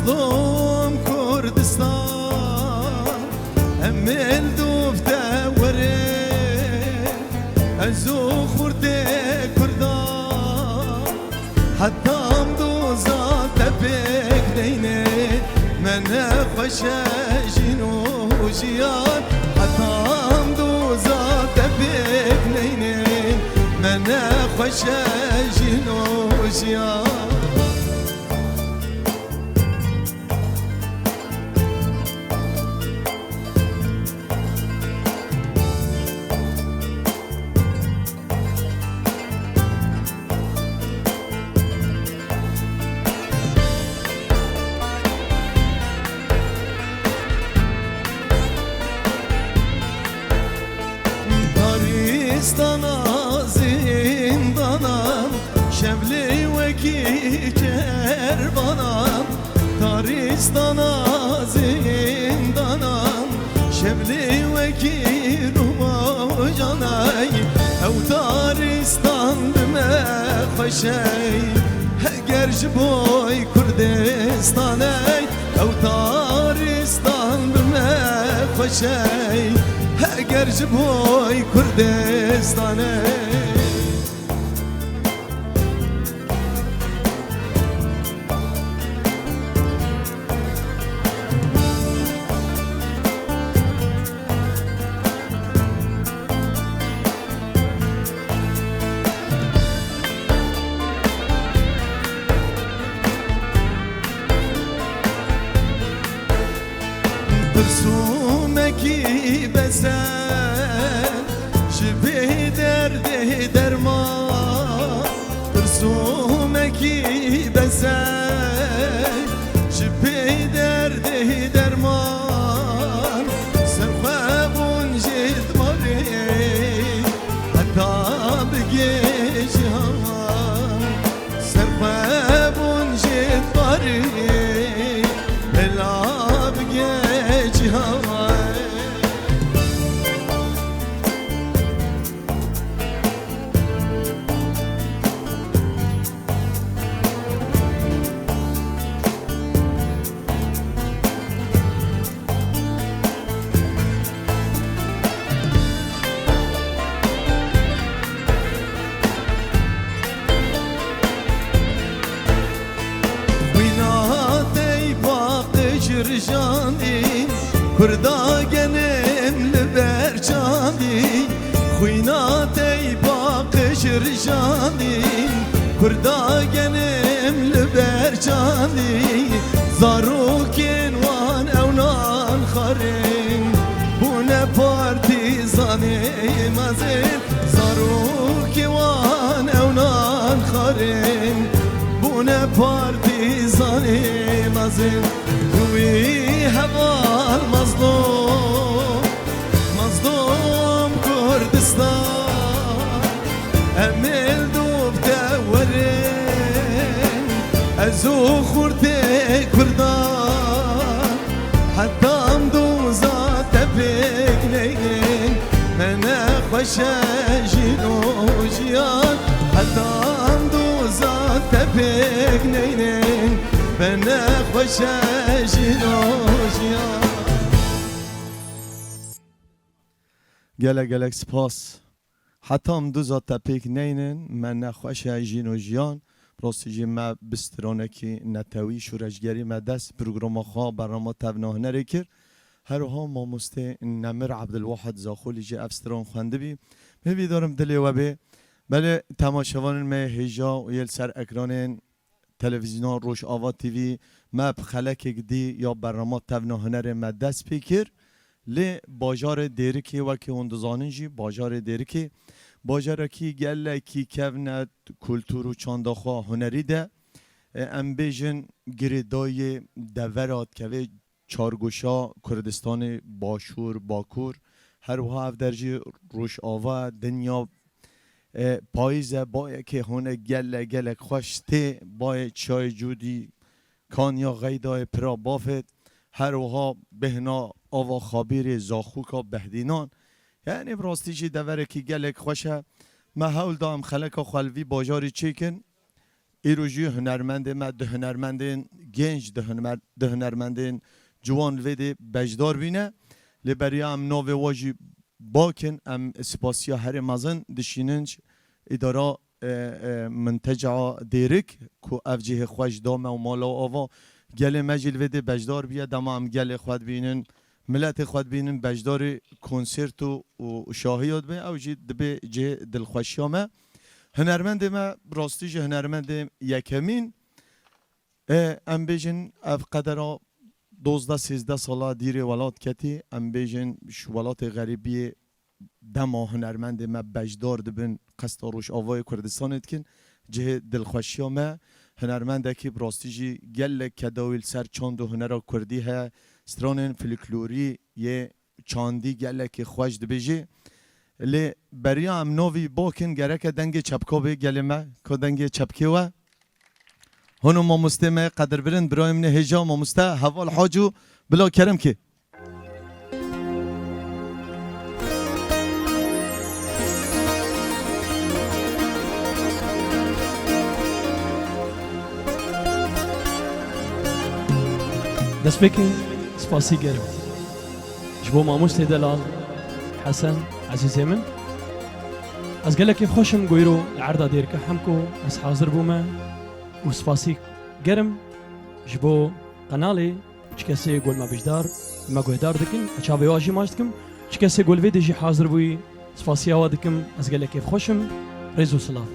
مظلوم كردستان همل دوفته وره ازو خورده کردان حتی هم دوزا تبک دینه من خوشه جینو جیان حتی هم دوزا تبک دینه من خوشه جینو جیان Dana zindanam şevli veki kervanam Taristan'a zindanam şevli veki ruha canay Ev Taristan bime hoşey Gerç boy Kurdistanay Ev Taristan bime hoşey Gerç boy Kurdistan'e Türsumeki beser Şibi derdi derman Türsumeki beser Şibi derdi derman Serfebun jidmari Hatta bgeç haman Serfebun jidmari Ela bgeç haman Jandin Kurda genim liber candin Khuyna tey bakışır jandin Kurda genim liber candin Zarukin van evnan kharin Bu ne partizani mazin Zaruki van evnan kharin Bu ne partizani mazin وی هوال مظلوم مظلوم کردستان امل دوب دورن ازو خورده کردان حتی هم دوزا تبک نین من خوشه جینو جیان حتی هم دوزا تبک نین من خوشه گله گله سپاس حتی هم دوزا تپیک نینن من نخوشه جین و جیان براستی جی ما بسترانه که نتوی شورشگری ما دست پروگرام خواه برنامه تبناه نرکر هر ها ما مسته نمر عبدالواحد زاخولی جی افستران خونده بی میبی دارم دلی و بی بله تماشاوان ما هجا و یل سر اکران تلویزیون روش آوا تیوی ما بخلک دی یا برنامه تبنا هنر ما دست پیکر لی باجار دیرکی وکی اندزاننجی باجار دیرکی باجار کی گله کی کونت کلتور و چانداخوا هنری ده ام بیجن گریدای دورات که چارگوشا کردستان باشور باکور هر وها افدرجی روش آوا دنیا پاییزه با که هونه گله خوشته با چای جودی کان یا غیدای پرا بافت هر وها بهنا آوا خابیر زاخوکا بهدینان یعنی براستیجی دوره که گلک خوشه محول دام خلک خلوی باجاری چیکن ایروژی هنرمند ما ده هنرمندین گنج ده هنرمندین جوان ویدی بجدار بینه لبریا ام نو واجی باکن ام سپاسیا هر مازن دشیننج اداره منتجع دیرک کو افجه خوش دام و مالا آوا گل مجل ویدی بجدار بیا دم ام گل خود بینن ملت خود بینن بجدار کنسرت و شاهیات به او جی دبی جه دلخوشیامه هنرمند ما راستیج هنرمند یکمین ام بیجن اف قدرا 12-13 ساله دیر ولات کتی ام بیجن ولات غریبی دما هنرمند ما بجدار دبن قصد روش آوای کردستان اتکن جه دلخوشیامه هنرمند که راستیجی گل کداویل سر چاند و هنر کردی ها سترانن فلکلوری یه چاندی گل که خوش دبیجی لی بریا ام نوی باکن گرک دنگ چپکا به گلمه که دنگ چپکی و هنو ما مستمع قدر برند برای من هجا ما مسته حوال حاجو بلا کرم که دست بکن سپاسی گرم جبو ماموس دلال حسن عزیزی من از گله کیف خوشم گویرو العرضه دیر که حمکو از حاضر بومه و سپاسی گرم جبو قنالی چه کسی گل ما بجدار ما گوهدار دکن اچاوی واجی ماش دکم چه کسی گل ویدی جی حاضر بوی سپاسی آوا دکم از گله کیف خوشم رزو سلاف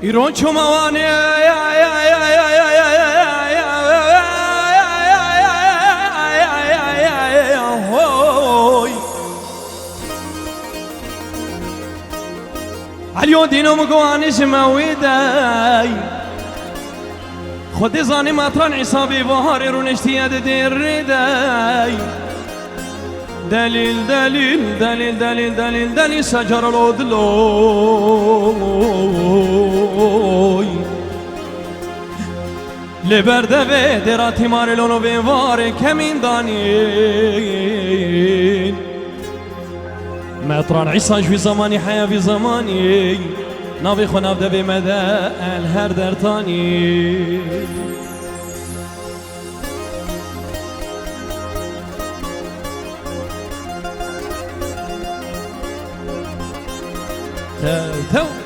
ایران چوموانه علیو دینو مگوانی سماویدای خودی زانی مطران عصابی بهاری رو نشتیاد دیر ریدای دلیل دلیل دلیل دلیل دلیل دلیل سجر الودلوی لبرده و دراتی مارلونو بیوار کمین دانین مطران عیساش في زماني حياة في زماني ناوي خو نبدأ بمدى الهر درتاني تو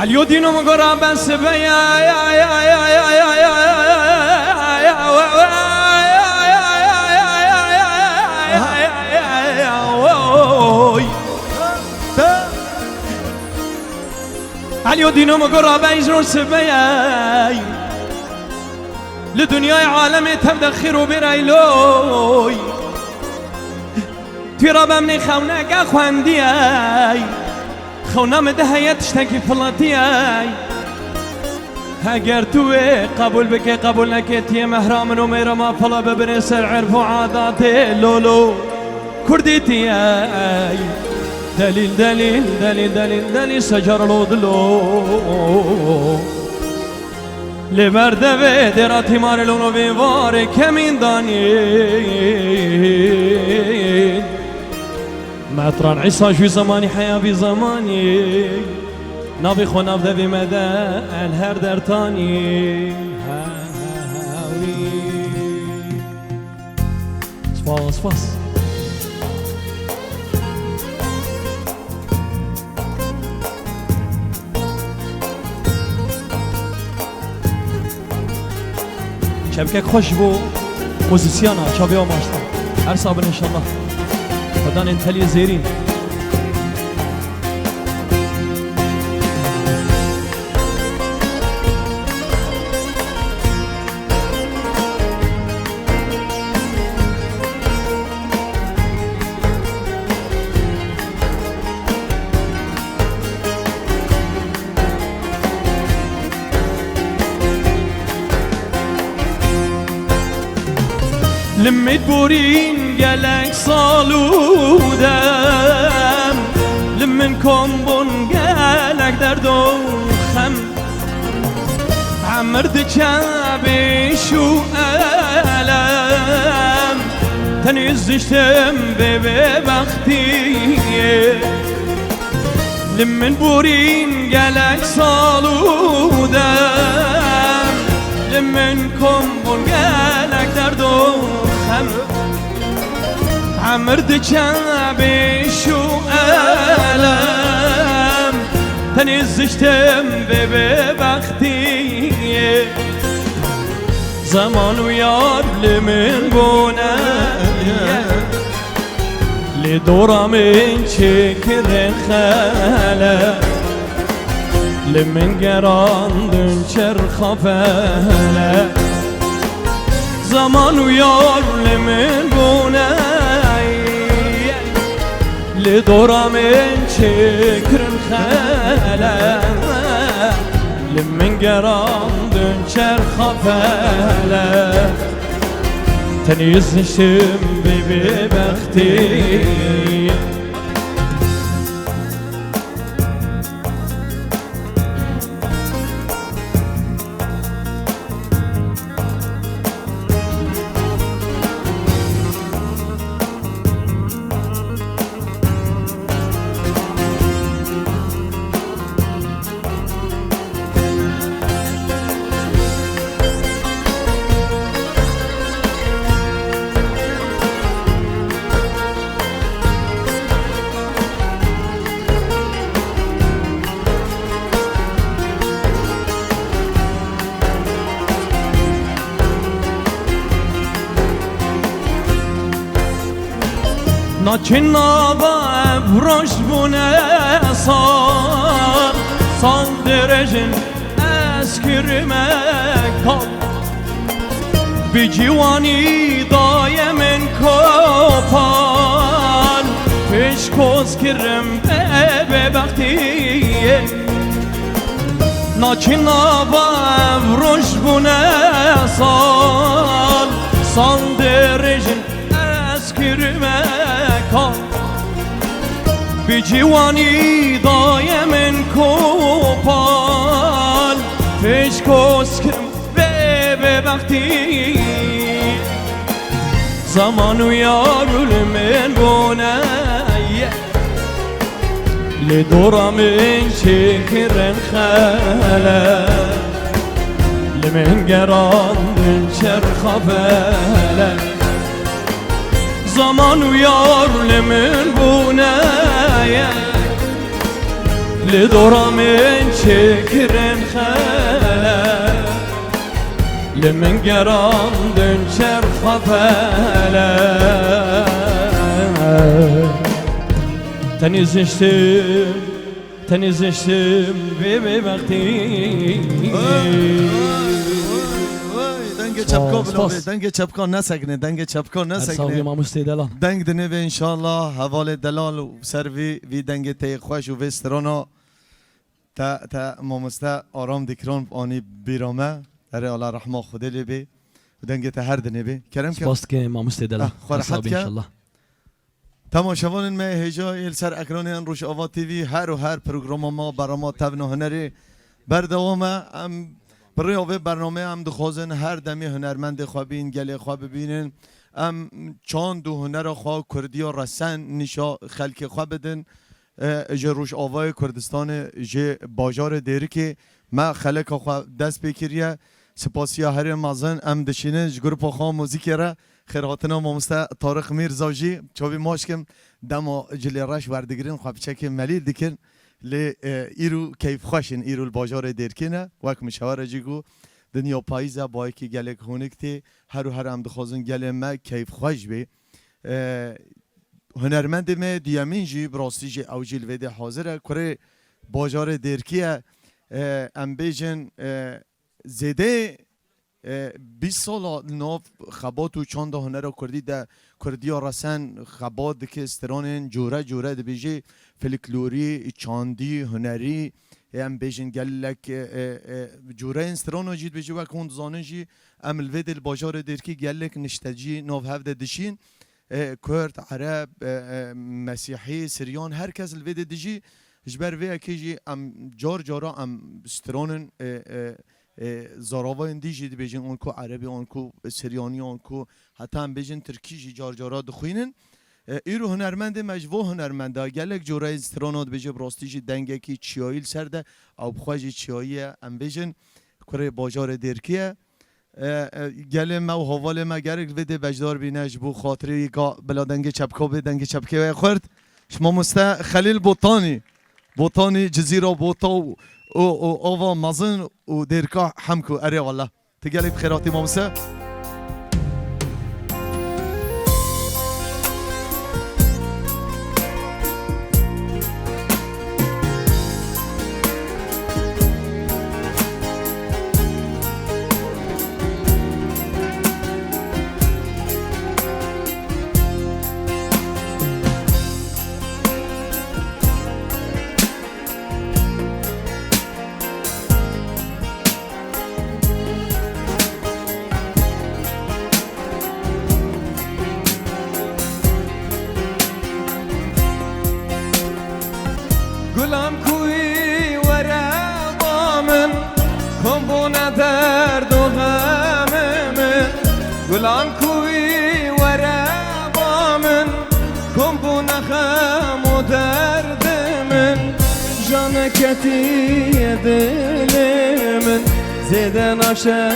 عليو دينو مقرا بس بيا يا يا يا يا يا يا عليو دينو مقرا بيجرو سبيا لدنيا عالمي تبدا خير وبرايلوي ترى مني خونك اخواندياي خونام دهيت تشتكي فلاتياي هاجر توي قبول بك قبول نكت يا مهرام وميرا ما فلا ببرس العرف وعاداتي لولو كرديتي اي دليل دليل دليل دليل دليل سجر الودلو لبرده دراتي مارلونو بيوار كمين داني معطران عيسى شوي زماني حياة في زماني نافي خو ناف ذا مدى الهر درتاني هاوي سباس سباس شبكك خوش بو موزيسيانا شابي وماشتا هر صابر ان شاء الله فدان انتلي زيرين لميت بورين قالك صالودم لمنكم بون قالك دردو خم عمرت شابي شو ألم تنزشتم ببختي لمن بورين قالك صالودم لمنكم بون قالك دردو عمرت شابي شو ألم تنزشتم ببختي زمان ويار لمن بونا لدورا من شكر خلا لمن قراندن شرخ فلا زمان ويار لمن بوناي لدورا من شكر خلا لمن قراندن شرخ فلا تنيز نشم ببختي ناچین نابا بروش بونه سال درجن اسکرمه کال بی جوانی دایمن کپال پیش کوز کرم ببختیه ناچین نابا بروش بونه سال درجن اسکرمه بجوانی دایم کوپال پیش کسکم به وقتی زمان و یارو من بونه لدورا من شکرن خلا لمن قراندن شرخ فلا زمان ويار لمن بونايا لدورا من شكرن خلا لمن قراندن شرخ فلا تنزشتم ببختي دنگ چپکان نسکنه دنگ چپکان ساوی ما مستدلا دنگ دنه انشالله حوال دلال و سروی وی دنگ تی خوش و وسترانا تا مامسته آرام دکران آنی بیرامه در الله رحمه خود لبی و دنگ تا هر دنه بی کرم که سپاس که ما مستدلا خورحت که تماشاوان ما هجا ایل سر اکران روش آوا تیوی هر و هر پروگرام ما برای ما تبن و هنری بردوامه برای برنامه هم دخوازن هر دمی هنرمند خوابین گله خواب ببینن ام چاند و هنر خواه کردی و رسن نشا خلک خواه بدن جه روش آوای کردستان جه باجار دیری که ما خلک خواه دست بکریه سپاسیا هر مازن ام دشینه گروپ خواه موزیکی را خیراتنا مامسته طارق میرزاجی چوبی ماشکم دما جلی راش وردگرین خواه بچه ملی دکن لی ایرو کیف خوشن ایرو الباجار دیرکنه وک مشاور جیگو دنیا پاییزه با یکی گلک هونکتی هر هم دخوازن گل ما کیف خوش بی هنرمند ما دیامین جی براستی جی اوجیل ویده حاضره کره باجار دیرکیه ام بیجن زده 20 سال ناف خبات و چند هنر کردی ده کردی رسن خبات که استرانن جوره جوره ده بیجی فلکلوری چاندی هنری ام بیجن گلک جوره استرانو جید بیجی و کند زانن جی ام الوید الباجار دیرکی گلک نشتجی ناف هفده دشین کرد عرب مسیحی سریان هر کس الوید دیجی جبر وی اکیجی ام جار جارا ام استرانن زاراوا اندیجی دی بیجن اونکو عربی اونکو سریانی اونکو حتی هم بیجن ترکیجی جار جارا دخوینن ایرو هنرمند مجبو هنرمنده گلک جورای استرانات بیجه براستیجی دنگه کی چیاییل سرده او بخواجی چیاییه ام بیجن کره باجار دیرکیه گل ما و حوال ما گرک ویده بجدار بینش بو خاطری بلا دنگ چپکا به دنگ چپکه خورد شما مسته خلیل بوتانی جزیره بوتا و آوا مزن و دیرکا حمکو اری والله تگلی بخیراتی مامسه گلم کوی ورا من کمبونه درد و غم من گلم کوی ورا من کمبونه غم و درد من جان کتی دل من زیده نشه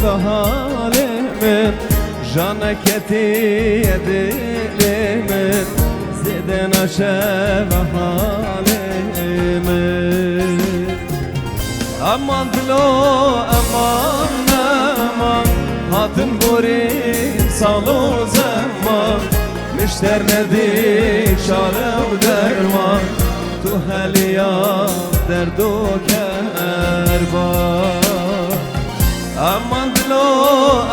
به حال من جان کتی دل من زیده نشه به حال امان دلو امان امان هاتن بورین سال و زمان مشتر ندی شاره و درمان تو حلیا درد و کربان امان دلو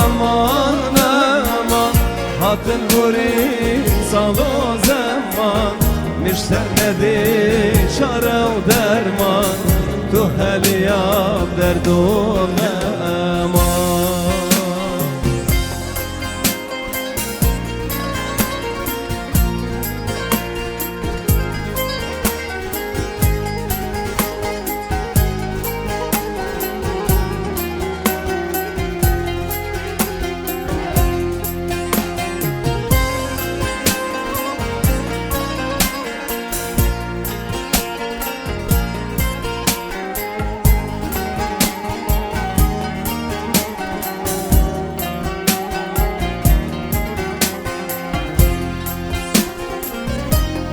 امان امان هاتن بورین سال و زمان مشتر ندی شاره و درمان تو هلیاب درد و غمان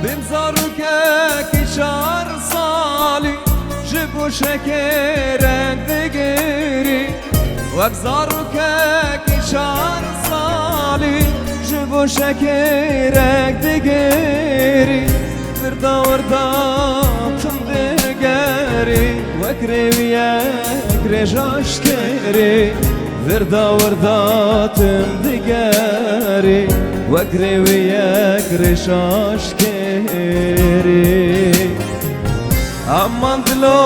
بمزارو که 4 سالی جبو شکرک دگیری وگزارو که 4 سالی جبو شکرک دگیری وردا وردا تم دگیری وکری رجاش کری وردا وردا تم دگیری وکری رجاش کری امان دلو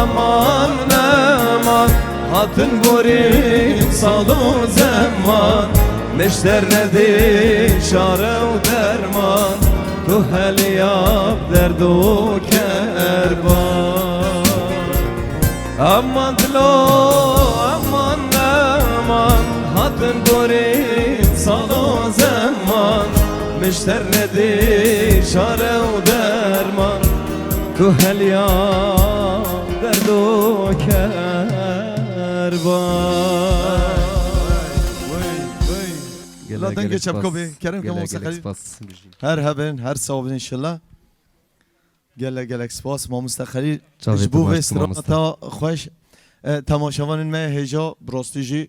امان امان هاتن بورین سال و زمان مشتر ندی شاره و درمان تو هلیاب درد و کربان امان دلو امان امان هاتن بورین سال و مشتر ندی شاره و درمان تو هلیا دردو کربان لا دنگه چپکوبی کرم که موسیقی هر هبن هر صوب انشالله گله سپاس ما مستقلی جبو استراتا خوش تماشاوان ما هجا براستیجی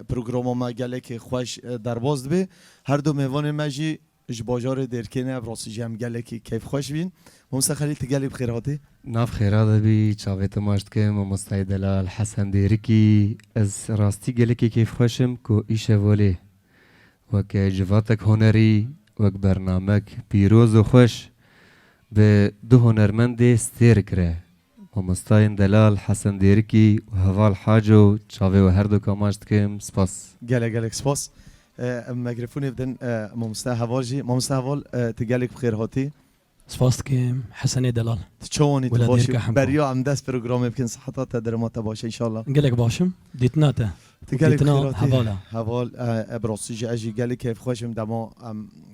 پروگرام ما گله که خوش در باز به هر دو میوان ما جی باجار درکنه براستیجی هم گله که کیف خوش بین ما مستقلی تگلی بخیراتی ناف خیرات بی چاویت ماشت که ما مستعد دلال حسن دیرکی از راستی گله که کیف خوشم کو ایش ولی وک جواتک هنری وک برنامج پیروز و خوش به دو هنرمند استیر کره و مستعد دلال حسن دیرکی و هوال حاجو چاوی و هر دو کاماشت کم سپاس گله سپاس میکروفون بدن ما مستحوال جی ما مستحوال تگلی بخیراتی سپاس که حسن دلال تشوني ولا تباشي ديرك حمكو. بريو عم داس بروجرام يمكن صحتها تدرمات تباشي ان شاء الله قالك باشم ديتناته تقالك ديتنا خيراتي حوالا هوال ابراسيجي اجي قالك كيف خوشم دما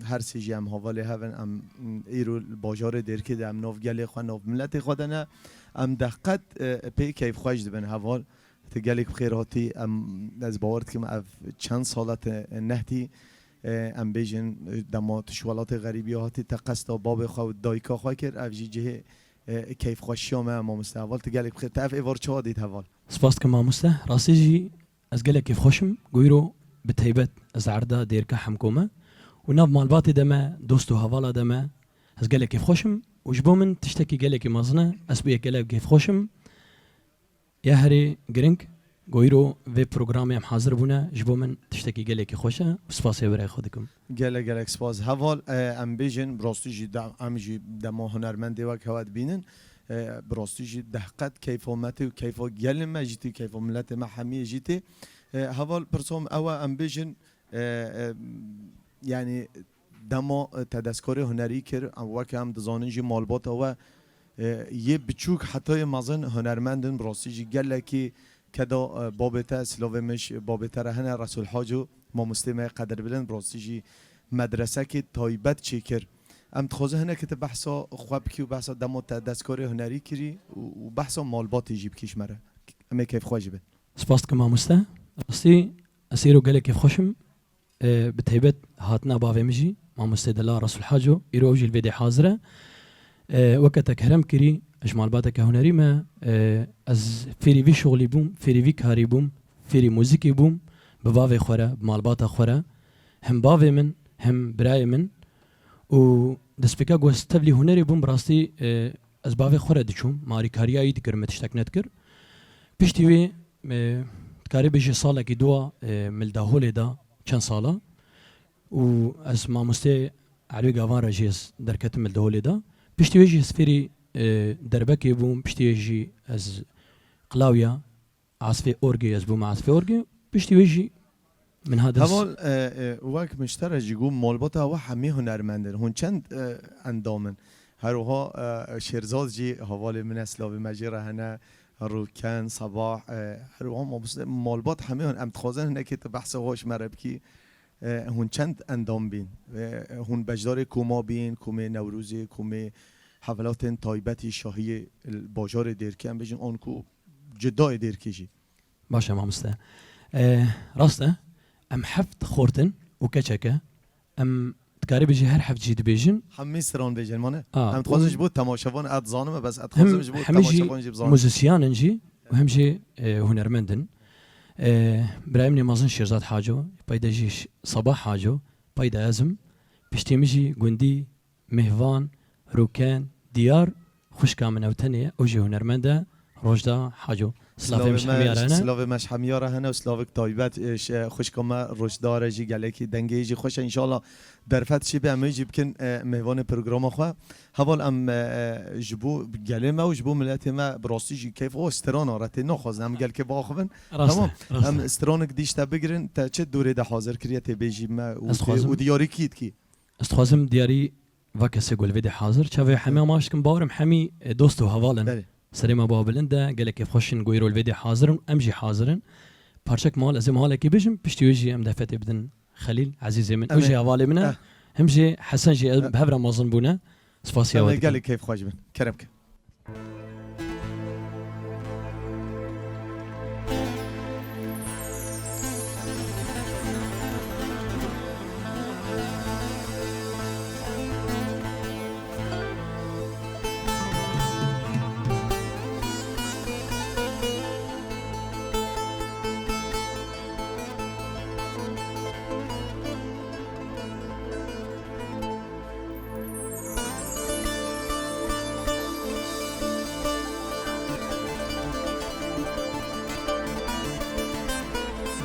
هر سيجي ام هوالي هفن ام ايرو الباجار دير كده ام نوف قالي خو نوف ملتي خدنا ام دقت بي كيف خوش دبن هوال تقالك بخيراتي ام از باورت كم اف چند سالت نهتي ام بیجن دما تشوالات غریبی هاتی تقصد باب خو دایکا خو کر اف جی جه کیف خوشی ما مستحول تگلی بخیر تعرف ایوار چه دید حوال سپاس كما مسته راسيجي از قالك كيف خوشم قويرو بتهيبت از عرضه ديركا حمكومه وناب مالباتي دما دوستو هوالا دما از قالك كيف خوشم وجبو من تشتكي قالك مازنه اسبيه قالك كيف خوشم يا هري جرينك قويرو في برنامج ام حاضر بونا جبو من تشتكي قالك خوشه وسپاس برای خودكم گلک سپاس هوال ام بیجن براستیجی ام جی دما هنرمند و کواد بینن براستیجی دقت کیفومت و کیفو گل مجیتی کیفو ملت محمی جیتی هوال پرسوم او ام بیجن يعني دما تذكر هنري كر وكم دزانين جي مالبات و يبچوك حتى مازن هنرمندن براسيجي قالكي كدا بابتا سلاوه مش بابتا رهنا رسول حاجو ما مستمع قدر بلن براسيجي مدرسه كي تايبت چيكر ام تخوزه هنا كتب بحثا خواب كي وبحثا دما تذكر هنري كري وبحثا مالبات يجيب كيش مره اما كيف خواجبه سپاس كما مسته راسي اسيرو قالك كيف خوشم بتهيبت هاتنا بافمجي ما مستدلا رسول حاجو يروجي الفيديو حاضره وقتك هرم كري اجمال باتك هنري ما از فيري في شغلي بوم فيري في كاري بوم فيري موزيكي بوم ببافي خورا بمالباتا خورا هم بافي من هم براي من و دسبيكا گوستفلي هنري بوم براستي از بافي خورا دچوم ماري كارياي دكر متشتك نتكر بيشتي وي تكاري بيجي صالة كي دوا ملداهولي دا چند ساله و از ماموسته علوی گاوان رجیز درکت ملداهولي دا بيشتي ويجي سفيري دربكي بوم بيشتي ويجي از قلاويا عاصفي اورجي از بوم عاصفي اورجي بيشتي ويجي من هذا هوال وقت مشترك يقوم مالباتا و همه هنرمندن هون چند اندامن هروها شیرزاد جی حوال من اسلاوی مجیره هنه روکن صباح هروها مالبات همه هن امتخوازن هنه که بحث هاش مرب کی هون چند اندام بین هون بجدار کوما بین کومه نوروزی کومه حفلات تایبتی شاهی باجار دیرکی هم بجین آنکو جدای دیرکی جی باشه مامسته راسته ام حفت خورتن و کچکه ام تکاری بيجي هر حفت جيد بيجن همه سران بيجن مانه هم تخوزش بود تماشاوان ادزانم بس اتخوزش بود تماشاوان جيب زان موزيسيان نجي وهم جي هنرمندن برايمني مازن شيرزاد حاجو بايدا جيش صباح حاجو بايدا ازم بيشتي مجي گوندي مهوان روكان ديار خوش كامن او تانية او جي هنرمنده روجدا حاجو سلاوي مش حميارة سلاوي مش حميارة هنا وسلاوك طيبات خوش كما روشدار جي قالكي دنگي جي خوش ان شاء الله درفت شي بهم يجي بكن مهوان برنامج خو هوال ام جبو قال ما وجبو ملاتي ما براستي جي كيف او استران راتي ناخذ ام قال كي باخذن تمام ام استرانك ديش تبغرن تا چه دوره ده حاضر كرياتي بيجي ما ودياري كيت كي استخوازم دياري واكسي قول فيدي حاضر شافي حمي ماشكم باورم حمي دوستو هوالن سليمه بابلنده قال كيف خوشن قويرو الفيديو حاضرن امجي حاضرن بارشك مال ازم هالك بيجم بيشتي وجي ام دفتي بدن خليل عزيزي من وجي هوالي منه همجي حسن جي بهبرة مازن بونا سباسي انا ودك قال لي كيف خوش بن كرمك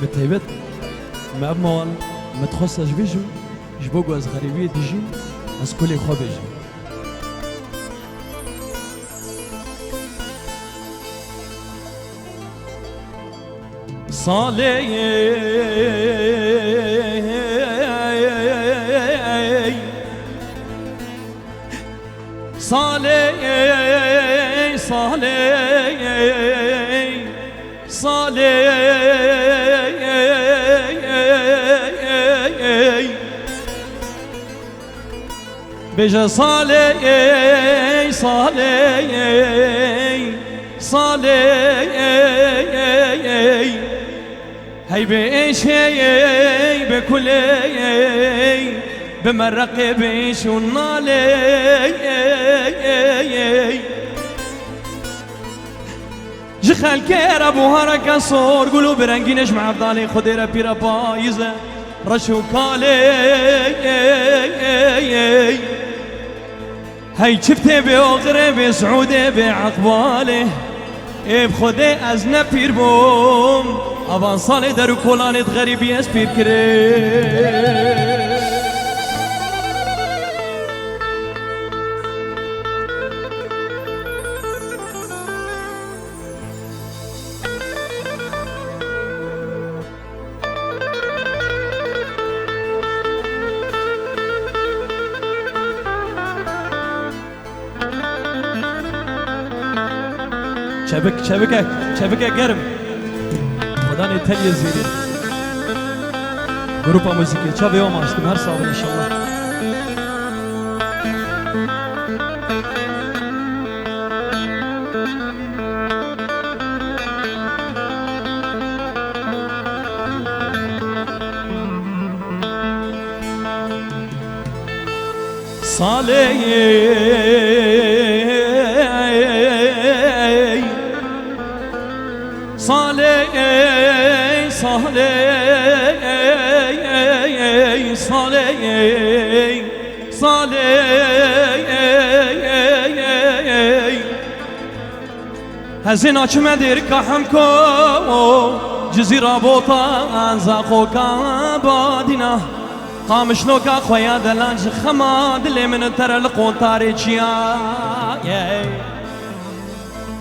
بتهيبت ما أبموال ما تخصش بيجو جبوجو از غريبية ديجي از كل خو بيجي بيجا صالي هي بإيش هي بكل بمرق بإيش ونالي جخل كير أبو هرك صور قولوا برنجي نجمع أفضالي خديرة بيرا بايزة رشو كالي هاي شفتي بأغري بسعودي بعقبالي بخدي أزنا بير بوم أبان صالي دارو كولاني غريبي أسبير كريم شبكة قرم خداني تلي زيري جروبا موسيقية شابي يوم عشتم هر صابر إن شاء الله هزين أشمع ديرك حمكو جزيرة بوطا أنزاقو كابادنا قامش نوكا خويا دلانج خماد اللي من ترى لقون تاريخيا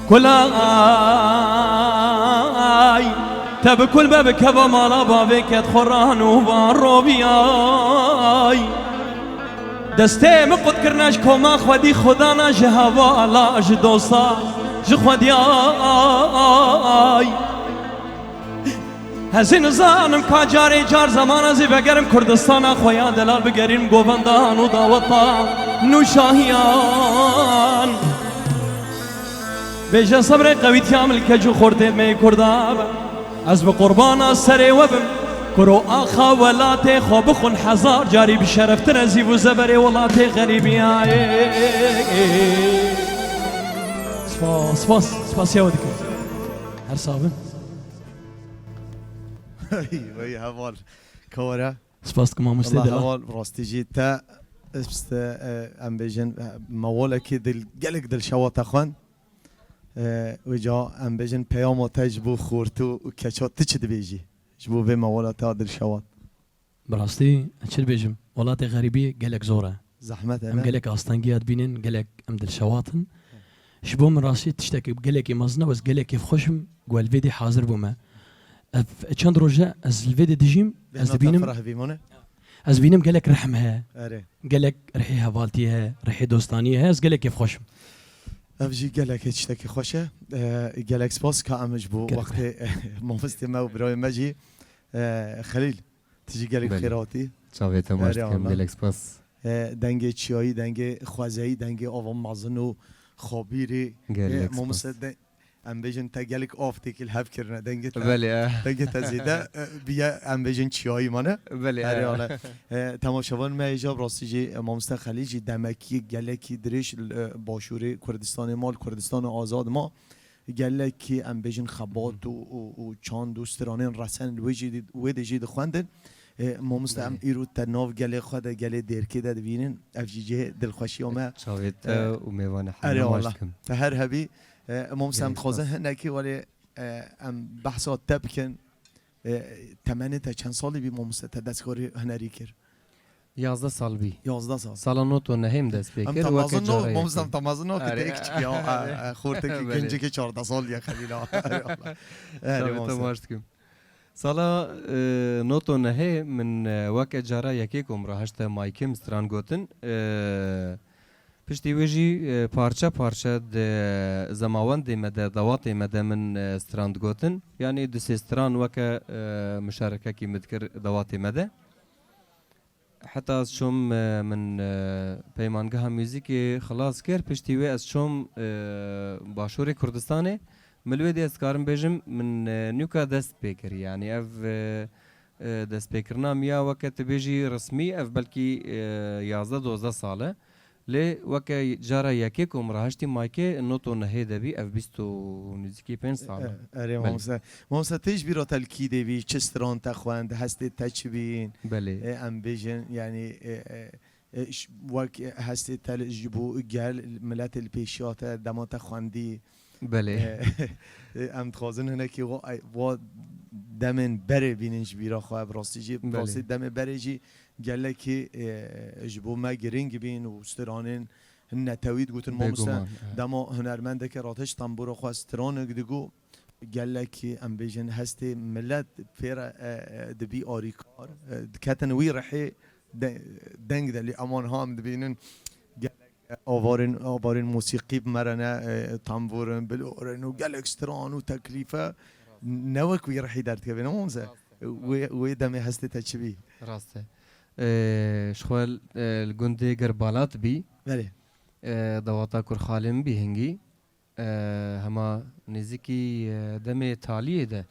كلاي تب كل بابك هبا مالا بابك تخران وباروبياي دستي مقد كرناش كوما خودي خدانا جهوا لا جدوسا جخودياي هزين زانم كاجاري جار زمان زي بقرم كردستان خويا دلال بقريم قوفندان وداوطا نوشاهيان بيجا صبري قوي تيامل كجو خورتي مي كرداب از بقربان سري وبم كرو آخا ولاتي خو بخون حزار جاري بشرف تنزي وزبري ولاتي غريبي سپاس يا ودك هر صابن وي هوال كورا سپاس كما مستدلا والله هوال براستيجي تا است ام بيجن مولك دل قلق دل شوات اخوان وجا ام بيجن بيامو تجبو خورتو وكشات تشد بيجي جبو في مولا تا دل شوات براستي اتشل بيجم ولاتي غريبي قلق زوره زحمت ام قلق استنقيات بينن قلق ام دل شواتن شبو من راسي تشتكي بقلقي مزنا بس قلقي في خشم قوال فيدي حاضر بوما چند روزه از الفيديو ديجيم از بينم از بينم قالك رحمها قالك رحي هفالتيها رحي دوستانيها از قالك كيف خشم افجي قالك تشتكي خوشه قالك سباس كامج بو وقت مفستي ما براي ماجي خليل تجي قالك خيراتي شافيت ماشت كم قالك سباس دنگ چیایی دنگ خوازایی دنگ آوام مازن و خابیری گلک ما سپاس. مثل ام بیجن تگلک آفتی که الهف کرنه دنگ بله دنگ تزیده بیا ام بیجن چیایی مانه بله آره حالا تماشاوان ما ایجاب راستی جی مامستا خلیجی دمکی گلکی درش باشوری کردستان مال کردستان آزاد ما گلکی ام بیجن خبات و چاند و سترانین رسن ویدی جید خواندن مامستا ام ایرو تناف گله خود گله درکی داد بینن افجیجه دلخوشی ما شاوید و میوان آره حنا والله ماشتکم فهر هبی مامستا ام گلک تخوزن سپاس. هنکی ولی ام بحثات تبکن تمنه تا چند سالی بی مامستا دستکاری هنری کرد 11 سال بی 11 سال سالا نوتو نهم دست ام بکر و که تمازنو جاره ممزم تمازنو که آره. تیک چکیا خورته که بله. گنجه که 14 سال یا خلیلا شاوید ماشتکم سالا نوتو نهه من وک جاره یکی کم را هشت مایکم ستران گوتن پشتی ویجی پارچه پارچه زماوند مده دوات مده من ستراند گوتن یعنی دو سه ستران وک مشارکه کی مذکر دوات مده حتی از شم من پیمانگاه موزیک خلاص کرد پشتی وی از شم باشور کردستانه ملوی از کارم بجم من نیوکا دست بکر یعنی اف دست بکرنا میا وقت بيجي رسمي اف بلكي 11 ساله لی وقت جارا یکی کم راهشتی مایکه نوتو نهی دبی اف بیستو نزدیکی 5 ساله اره مامسا تیج بیرا تلکیده بی چه ستران تخواند هستی تچ بین بله ام بیجن یعنی وک هستی تل جبو گل ملت الپیشات دمات خواندی بله ام تخوازن هنه که و دمن بره بیننج بیرا خواه براستی جی براستی دم بره جی گله که جبو ما گرینگ بین و سترانین نتوید گوتن مامستا دما هنرمنده که راتش تنبور خواه ستران گدگو گله که ام بیجن هستی ملت پیر دبی آریکار کتن وی رحی دنگ دلی امان هم دبینن آوارین موسیقی بمرنه تنبورن بلورن و گلک ستران و تکلیفه نوک وی رحی درد که بینم مامسا وی دمی هستی تچبی راسته شخوال الگنده گربالات بی بله دواتا کر خالم بی هنگی هما نزیکی دم تالیه ده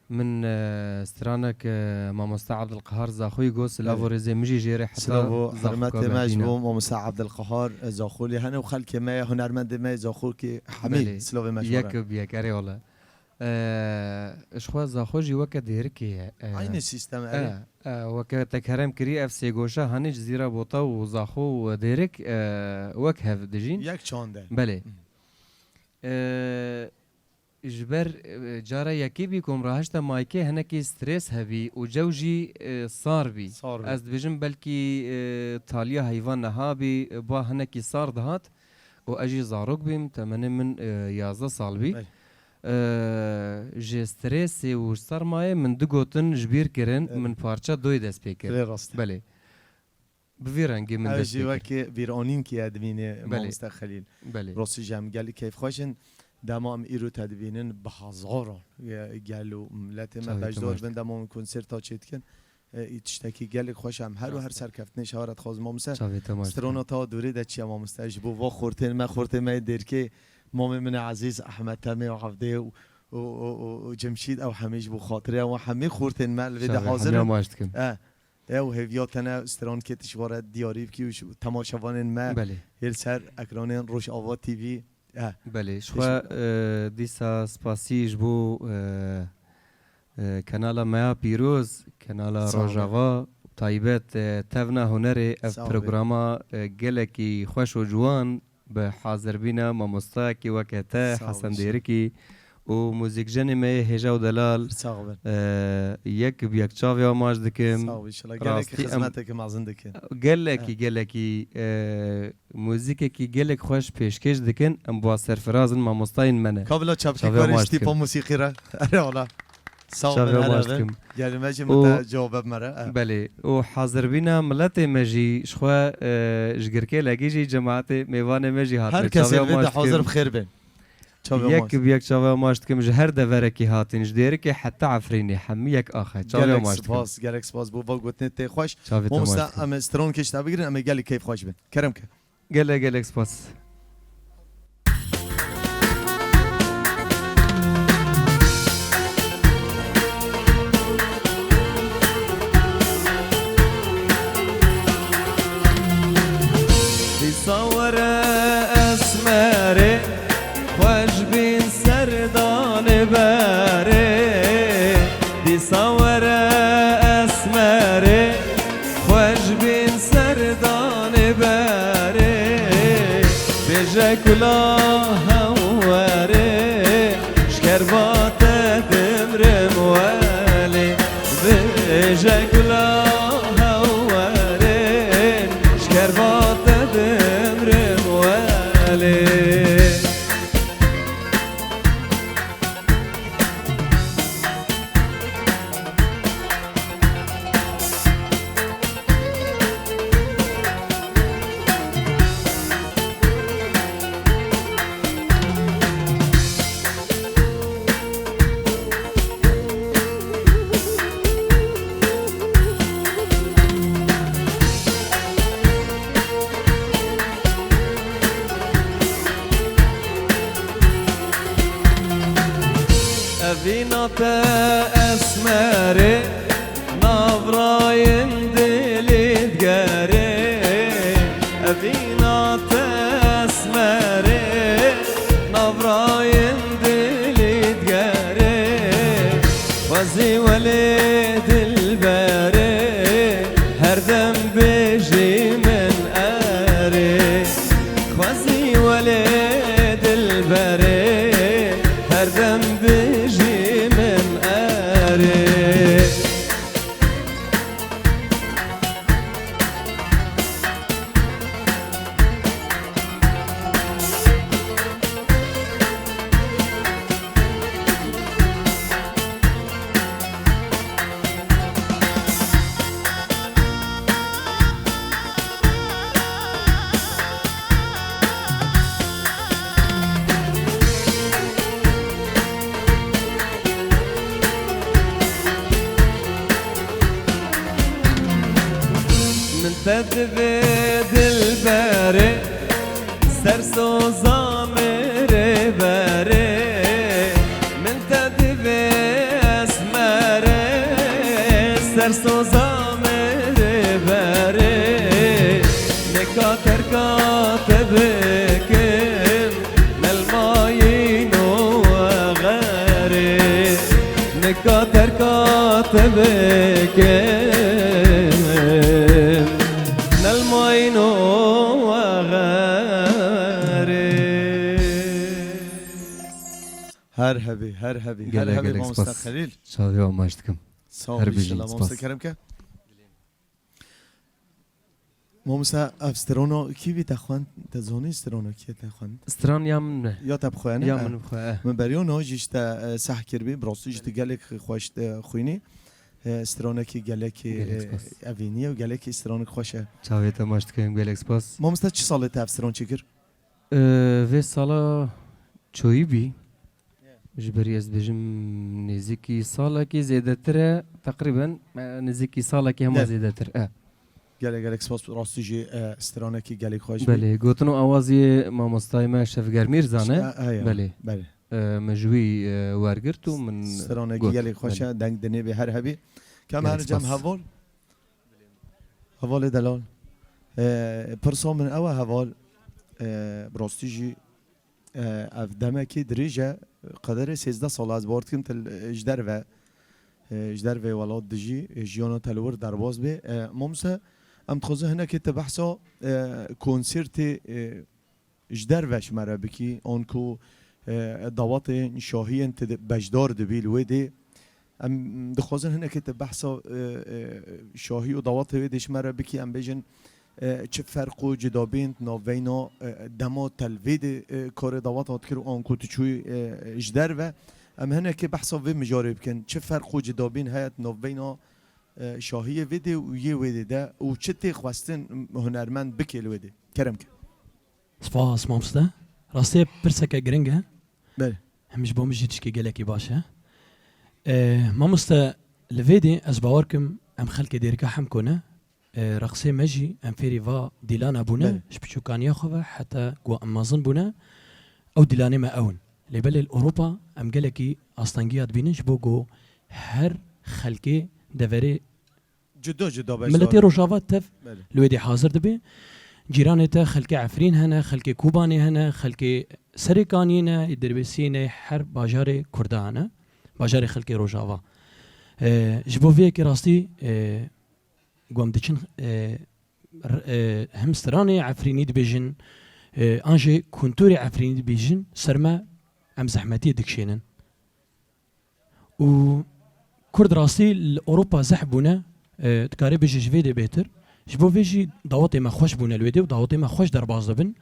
من سترانك مامستا عبد القهار زاخوي قوس لافوريزي مجي جيري حتى سلام حرمت مجبو مامستا عبد القهار زاخولي هنا وخلك ما هنرمند ما زاخولك حميد سلام مجبورة يك بيك اري والله اشخوا زاخوجي وك ديركي عين السيستم وك تكهرم كري اف سي غوشا هاني جزيره بوطا وزاخو وديرك وك هاف دجين يك چانده بله جبر جارا یکی بی کم راهشتا مایکه هنکی سترس هبی و جوجی صار بی از بجم بلکی تالیا حیوان نها بی با هنکی صار دهات و اجی زاروک بیم تمنه من 11 سال بی جه سترس و سرمایه من دو گوتن جبیر کرن من پارچه دوی دست پیکر بله بفيرانجي من دست پیکر اوجی وکی ویرانین که ادمینه مامستا خلیل راستی جمع گلی کیف خوشن دمام ایرو تدوینن به هزاران گلو ملت ما بجدار بند دمام کنسرت ها چیت کن ایتشتکی گل خوشم هر و هر سرکفتنه شهرت خواز مامسا سترونا تا دوری ده چی مامستا جبو وا خورتن ما در که مام من عزیز احمد تامی و حفظه و جمشید او همیش بو خاطره و همه خورتن ما الویده حاضر او هویاتنا ستران که تشواره دیاری بکی و تماشاوان ما هل سر اکران روش آوات تیوی بله شخوا دیسا سپاسیج بو کانالا میا پیروز کانالا روجاوا تایبت تفنا هنری اف پروگراما گلکی خوش و جوان به حاضر بینا مامستا کی وقتا حسن دیرکی و موزیک جن می هجا و دلال یک بیک چاوی آماج دکم گلکی خدمتک معزن دکن گلکی موزیک کی گلک خوش پیشکش دکن ام با سرفرازن ما مستاین منه کابلا چاپکی کارش تیپا موسیقی را اره والا شاوی گلی مجی متا جواب مره بله و حاضر بینا ملت مجی شخوا جگرکه لگی جی جماعت میوان مجی هات هر کسی بیده حاضر بخیر بین چاوی یک ماست بیک چاوی ماشت کم جهر دوره کی هاتین جدیر که حتی عفرینی همی یک آخه چاوی گلک ماشت کم سپاس گلک سپاس بو گوتنی تی خوش چاوی تو ما ماشت مستا کم ام استرون کشتا بگیرن ام گلی کیف خوش بین کرم که گله سپاس تصور اسمري خوش بين سردان باري تصور اسمري خوش بين سردان باري بيجا كلا هواري شكربات دمر موالي بيجا كلا هواري شكربات دمر موالي أفينات أسماري نافراين دلي تقاري أفينات أسماري نافراين دلي تقاري وزي وليد الباري هردم بيجي من آري وزي وليد الباري هردم بيجي من آري من تدبيد الباري سرسو زامر باري من تدبيد اسماري سرسو زامر باري نكاتر كاتبكم للماين وغاري نكاتر كاتبكم للماين وغاري هر هبی هر هبی هر گله هبی گله ما سپاس. مستا خلیل چاوی ماشت کم سلام هر ان بیجین شاء الله ما مستا سپاس. کرم که ما مستا افسترونو کی بی تخوان تزونی استرونو کی تخوان استران یام نه یا تب خوانه یا من بخواه من بریون ها جیشتا صح کربی براسو جیشتا گلک خوشت خوینی استرونه کی گلک گلک سپاس. اوینیه و گلک استرونه خوشه چاوی تو ماشت کم گله سپاس ما مستا چی ساله تا افسترون چکر و سالا چوی بی جبری از بجم نزیکی سالا کی زیاده تره تقریبا نزیکی سالا کی هم نه. زیاده تر گلک سپاس راستی جی استرونه کی گلک خوش بله گوتنو آوازی مامۆستای ما شەفگەر میرزانە بله. بله مەژووی وەرگرت و من استرونه کی گوت. گلک خوشه دنگ دنی به هر هبی کم گلک هر جم سپاس. هوال هوال دلال پرسا من اوه هوال براستی جی اف دمکی دریجه قدر 13 سال از بارد کم تل اجدر و ولاد دجی جیانا تلور درباز به ممسه ام تخوزه هنه که تبحثا کنسرت اجدر وش مرا بکی آنکو دوات شاهی انت بجدار دبیل ویده ام دخوزه هنه که تبحثا شاهی و دوات ویدش مرا بکی ام بیجن چه فرق و جدا بین ناوینا دما تلوید کار دوات هات کرو آنکو تچوی اجدر و ام هنه که بحثا وی مجاری بکن چه فرق و جدا بین هیت ناوینا شاهی ویده و یه ویده ده و چه تی خواستن هنرمند بکیل ویده کرم که سپاس مامۆستا ڕاستەیە پرسەکە گرنگە بله همش بو مش تشكي جالكي باشا ما مستا لفيدي از باوركم ام خلق ديركا حمكونا رقصي مجي ام فيري فا ديلانا بونا بله. شبشو كان ياخذ حتى جو امازون بونا او ديلاني ما اون لبل الاوروبا ام جالكي اصلانجيات بينش بوغو هر خلقي دفري جدا ملتي روجافات تف بله لويدي حاضر دبي جيرانتا خلقي عفرين هنا خلقي كوباني هنا خلقي سريكانينا يدربسيني حر باجاري كردانا باجاري خلقي روجافا جبو فيك راستي قوم دچن همستراني عفريني دبيجن انجي كونتوري عفريني دبيجن سرما ام زحمتي دكشينن و كرد راستي لاوروبا زحبونا تكاري بيجي جفيدي بيتر جبو فيجي داوطي ما خوش بونا الويدي وداوطي ما خوش درباز دبن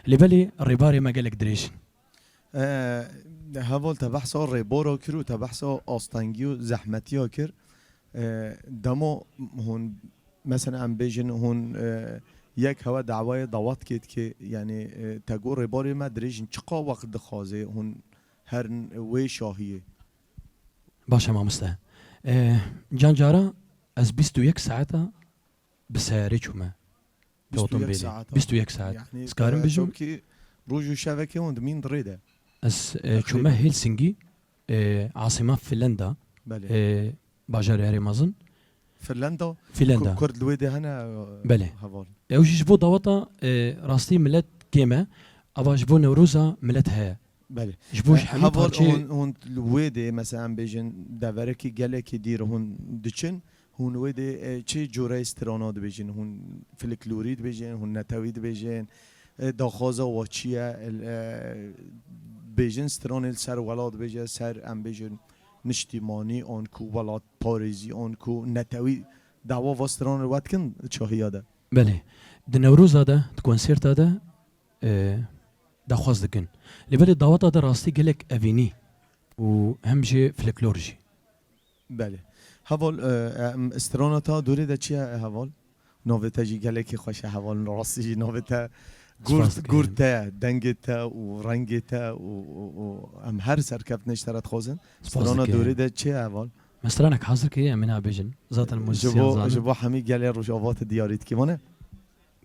اللي بالي الريباري ما قالك دريشن هاول تبحثو ريبورو كرو تبحثو آستانگیو زحمتی ها کر دمو هون مثلا ام بیجن هون یک هوا دعوای دعوت کید که یعنی تگو ريباري ما دريجن چقا وقت دخوازه هون هر وی شاهیه باشا ما مستا جان جارا از 21 ساعتا بسياري چوما 21 ساعت 21 ساعت يعني سكارم بيجو كي روجو شبكه هون مين دريده از چوما هيلسنكي عاصمة فنلندا بله باجار هاري مازن فنلندا فنلندا كرد الويدة هنا بله هفال او جبو داوطا راستي ملت كيما ابا جبو نوروزا ملت هيا بله جبوش حميد هفال هارشي هون الويدة مثلا بيجن دوركي جالكي دير هون دچن هون ويدة چه جوره استرانات بيجن هون فلكلوريد بيجن هون نتاويد بيجن داخوزا واتشيا بيجن استران السر ولاد بيجن سر ام بيجن نشتیمانی آنکو ولاد پاریزی آنکو نتوی دعوا واستران رو کن چاهی ده بله د نوروزا ده د کنسرتا ده دا خواست دکن لبالي داوطا ده راستي قالك افيني و همجي فلكلورجي بله هوال استرانتا دوره ده چیه هوال نووتا جی گلکی خوشه هوال راستی جی نووتا گورتا دنگتا و رنگتا و هم هر سرکفت نشترت خوزن استرانا دوره ده چیه هوال مسترانك حاضر كي منها بيجن ذات الموسيقى جبو حمی گلی روشاوات دیاریت کی مانه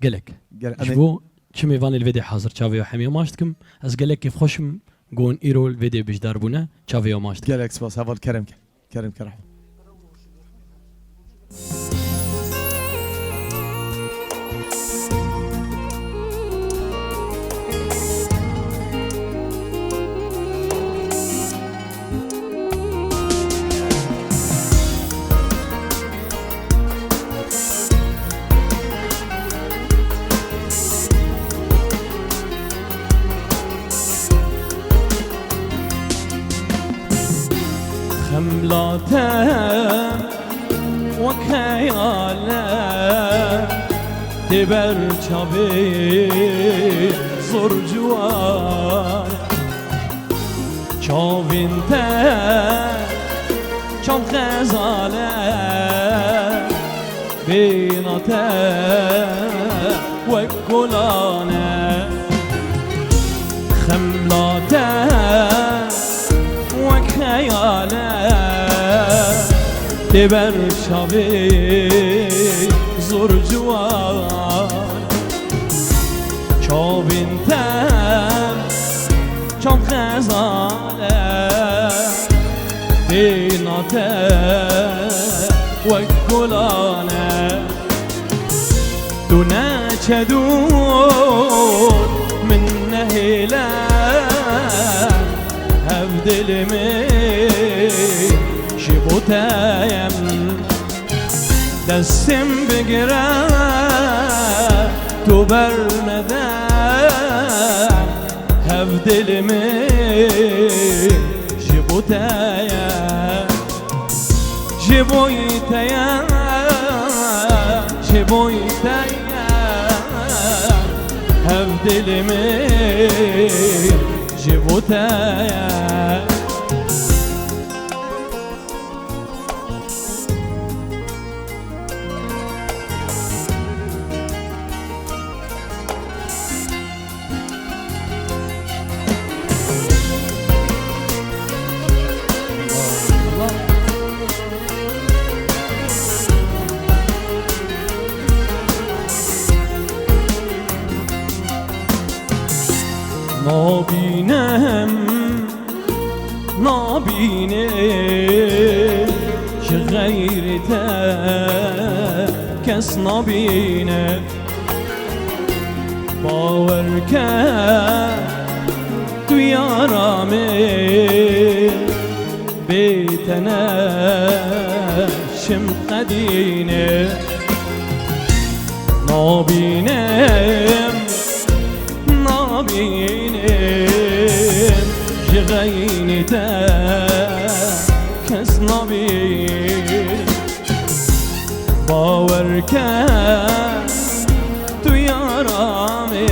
قالك جبو كمي فان الفيديو حاضر تشافي وحمي ماشتكم از قالك كيف خوشم قون ايرو الفيديو بيش داربونا تشافي وماشتكم گلک سپاس هوال کرم کرم خملاته وكياله تبر چاوی زور جوان چاوین ته چام غزاله بیناته و گلانه خملاته و خیاله تبر شاوی زور جوان چاوین تم چام غزاله بیناته و گلانه دونه چه دور من نهیله هف دلمی شبوتایم دستم بگیره تو برمده هف دلمی شبوتایم شبوتایم شبوتایم هف دلمی شبوتایم نابینم نابینم چه غیرته کس نابینه باور کرد تو یارامه بیتنشم قدینه نابینم نابینم جغینته کس نابین باور کرد تو یارامه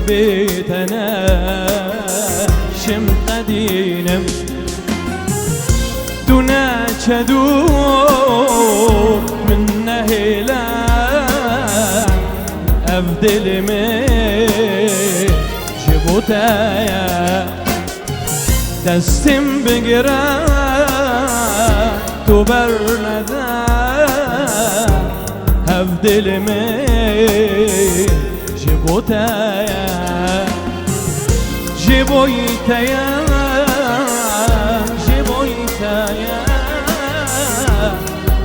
بیتنشم قدینم دونه چدو من نهیلا افدل می جبوتایا دستم بگیره تو برنده افدل می جبوتایا جبوتایا جبوتایا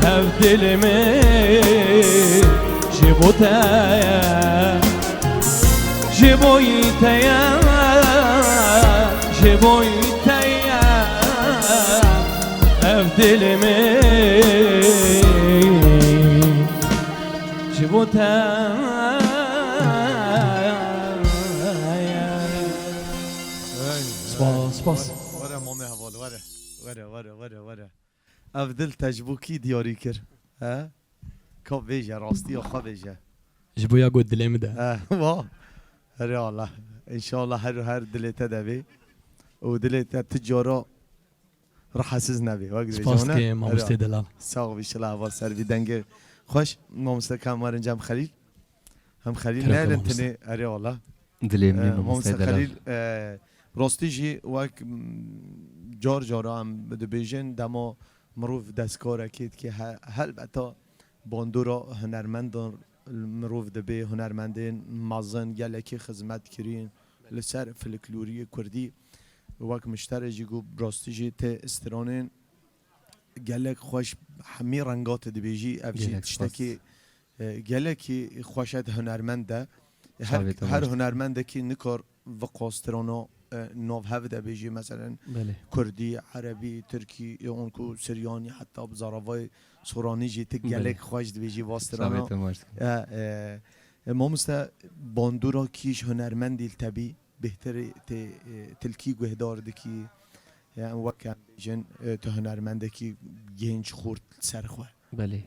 افدل می جبوتایا جبوتایا جبوتایا افدل می سپاس سپاس وره مامه حوال وره افدل تجبوکی دیاری کر ها که بیجه راستی و خواه بیجه جبو یا گود دلیم ده واه هره الله انشاءالله هر دلته دبی و دلته تجارا راح حسز نبی وقت سپاس که ماموسته دلال ساق بیشلا حوال سر بی دنگ خوش ماموسته کم ورنجم خلیل هم خلیل ترک نه ماموسته. لنتنی هره الله دلیم نیم ماموسته مستای خلیل دلال راستی جی وک جارا هم بده بیجن دما مروف دستکار اکید که هل بتا باندورا هنرمندان مروف دبی هنرمندین مازن گلکی خدمت کرین لسر فلکلوری کردی وک مشتر جی گو راستی جی ته استرانین گلک خوش همی رنگات دبیجی افجی گلک تشتکی گلکی خوشت هنرمنده شاویت هر ماشت. هنرمنده که نکار و قاسترانا نوف هفده بیجی مثلا بله کردی عربی ترکی اونکو سریانی حتی بزاراوای سورانی جی بله. تگلک خوش بیجی واسترانا شاویت ماشت ما مستا باندورا کیش هنرمندی التبی بهتر تلکی گهدار دکی يعني وكان جن تهنرمندکی گنج خورد سرخوه بله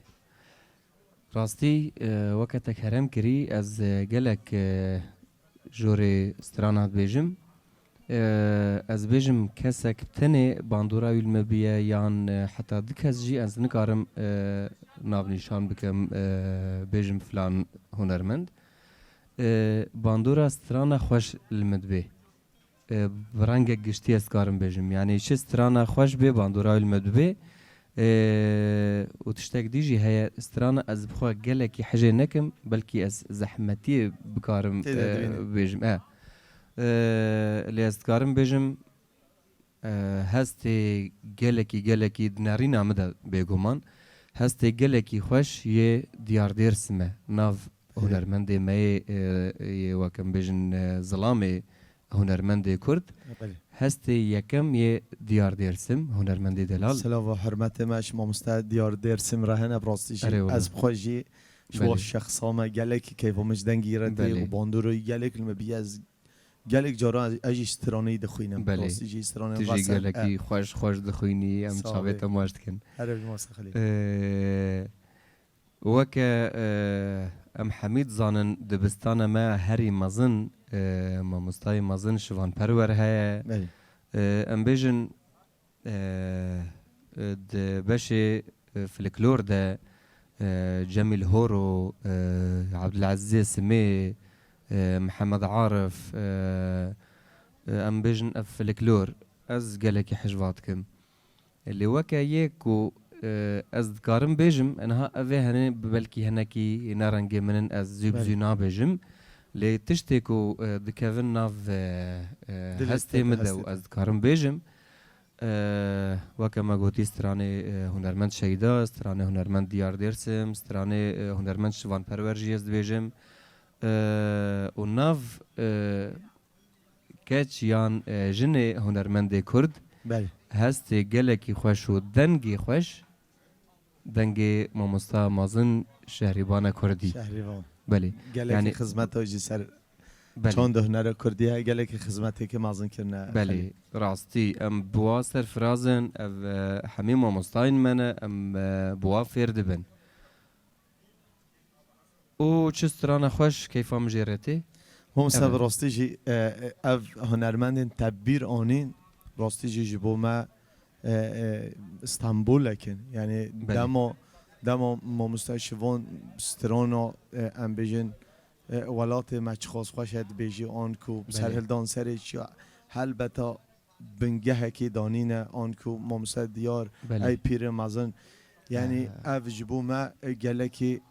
راستی وقتك هرم كري از گلک جوري استرانات بيجم از بيجم كسك تني باندورا المبيا يان حتى دكز جي از نكارم ناف نشان بكم بيجم فلان هنرمند باندورا استرانا خوش المدبي برانگه گشتی از کارم بيجم يعني شي استرانا خوش بي باندورا المدبي و تشتاق ديجي هي استرانا از بخوا قالكي حاجه نكم بلكي از زحمتي بكارم بيجم اللي از كارم بيجم هستي قالكي دنارينا مدى بيغومان هستي قالكي خوش يه ديار دير سما ناف هنرمندي ما وكم بيجن ظلامي هنرمندي كرد هستی یکم یه دیار درسم هنرمندی دلال سلام و حرمت ماش ما مستعد دیار درسم رهن براستیش از بخواجی شو شخصا ما گلک کیف و مجدن گیرنده و باندوروی گلک لما بی از گلک جارا اجی استرانی دخوینم براستیجی استرانی تجی گلکی خوش دخوینی ام چاویتا ماشت کن عربی ماسه خلیل وکا ام حمید زانن دبستان ما هری مزن ما مستای مزن شوان پرور های ام بیجن د بشه فلکلور ده جمیل هورو عبدالعزیز سمی محمد عارف ام بیجن فلکلور از گلکی حجوات کم اللي وكا يكو از دكارم بيجم انها اوه هني بلكي هنكي نارنجي منن از زيب زينا بيجم لی تشتی کو دکوین ناو هستی مده و از کارم بیجم وکه ما گوتی سترانه هنرمند شیدا سترانه هنرمند دیار درسم سترانه هنرمند شوان پرورجی از بیجم و ناو کچ یان جن هنرمند کرد بله هست گلکی خوش و دنگی خوش دنگی مامستا مازن شهریبان کردی شهریوان بله گله یعنی- کی خدمت هاجی سر بله چند هنر کردی ها گله کی خدمتی که مازن کرنه بله راستی ام بوا سرفرازن او همه مامستاین منه ام بوا فرد بن او چه سترانه خوش کیفام جیرتی هم سب أبد. راستی جی اف هنرمند تبیر آنین راستی جی جبو ما استانبول لکن یعنی بله. دما ما مستشفون سترانا ام بیجن ولات مچ خاص خوشت بیجی آن کو سرهل دان سر چی هل بتا بنگه کی دانین آن کو ما دیار ای بله پیر مازن یعنی اف جبو ما گلکی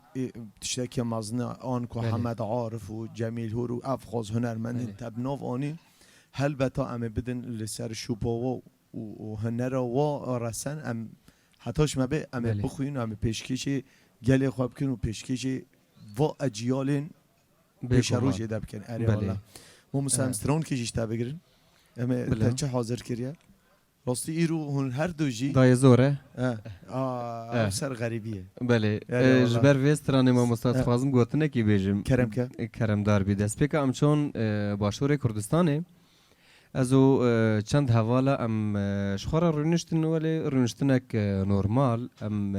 تشتكي مازنا آن کو بله. حمد عارف و جمیل هور و افخاز هنرمند بله. تبناف آنین هل بتا ام بدن لسر شوپا و هنر و رسن ام حتاش ما به ام بله. بخوین ام پیشکشی گلی خواب کن و پیشکشی و اجیالین پیش روش بله. دب کن اری بله. والله ما مسلمستران کشیش تبگرن ام بله. تنچه حاضر کریه راستی ایرو هن هر دو جی دای زوره سر غریبیه بله والله. جبر وسترانه ما مستاد خوازم گوتنه کی بیجم کرم که کرم دار بی دست پیکا ام چون باشور کردستانه ازو چند حواله ام شخورا رونشتن ولی رونشتنک نورمال ام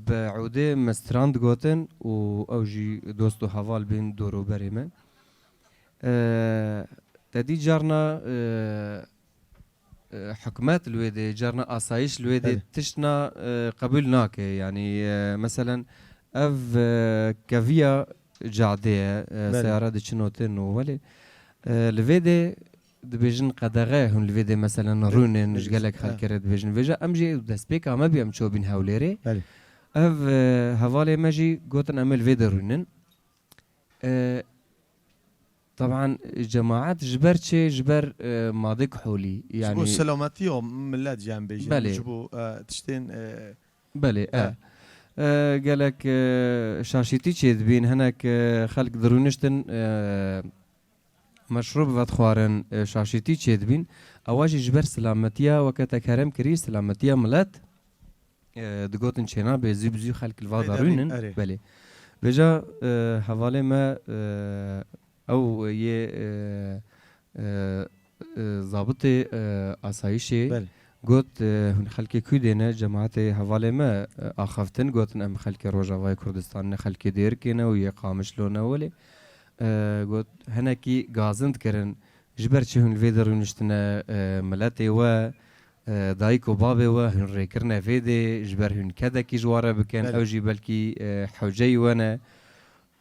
بعوده مستراند گوتن و اوجی دوستو حوال بین دورو بری من تدی جارنا حكومات الويدي جرنا اسايش الويدي بله. تشنا قبول ناكي يعني مثلا اف كافيا جعديه سيارة دشنوتن ولي الفيدي دبيجن قدغه هون الفيدي مثلا رونن نشقلك خلكرت دبيجن فيجا امجي دسبيكا ما بيام شو بين هاوليري بله. اف هوالي ماجي قوتن امل فيدي رونن طبعا جماعات جبرتشي جبر ماضي كحولي يعني يعني سلامتي ملات جنب بيجي بله. جبو تشتين بله قالك شاشيتي تشيد بين هناك خلق درونشتن مشروب فتخوارن شاشيتي تشيد بين اواجي جبر سلامتيا وكتك هرم كري سلامتيا ملات دقوتن شينا بزيب خلق الفادرونن أري. بله بجا حوالي ما او يه ضابط اسایشی بله. گوت هن خلکی کودینه جماعت حواله ما آخفتن گوتن ام خلکی روجاوای کردستان نه خلکی دیر کنه و یه قامش لونه ولی گوت هنکی گازند کرن جبر چه هن ویدرونشتنه ملتی و دایک و بابی و هن ریکرنه ویدی جبر هن کده کی جواره بکن بله. او جی بلکی حوجی ونه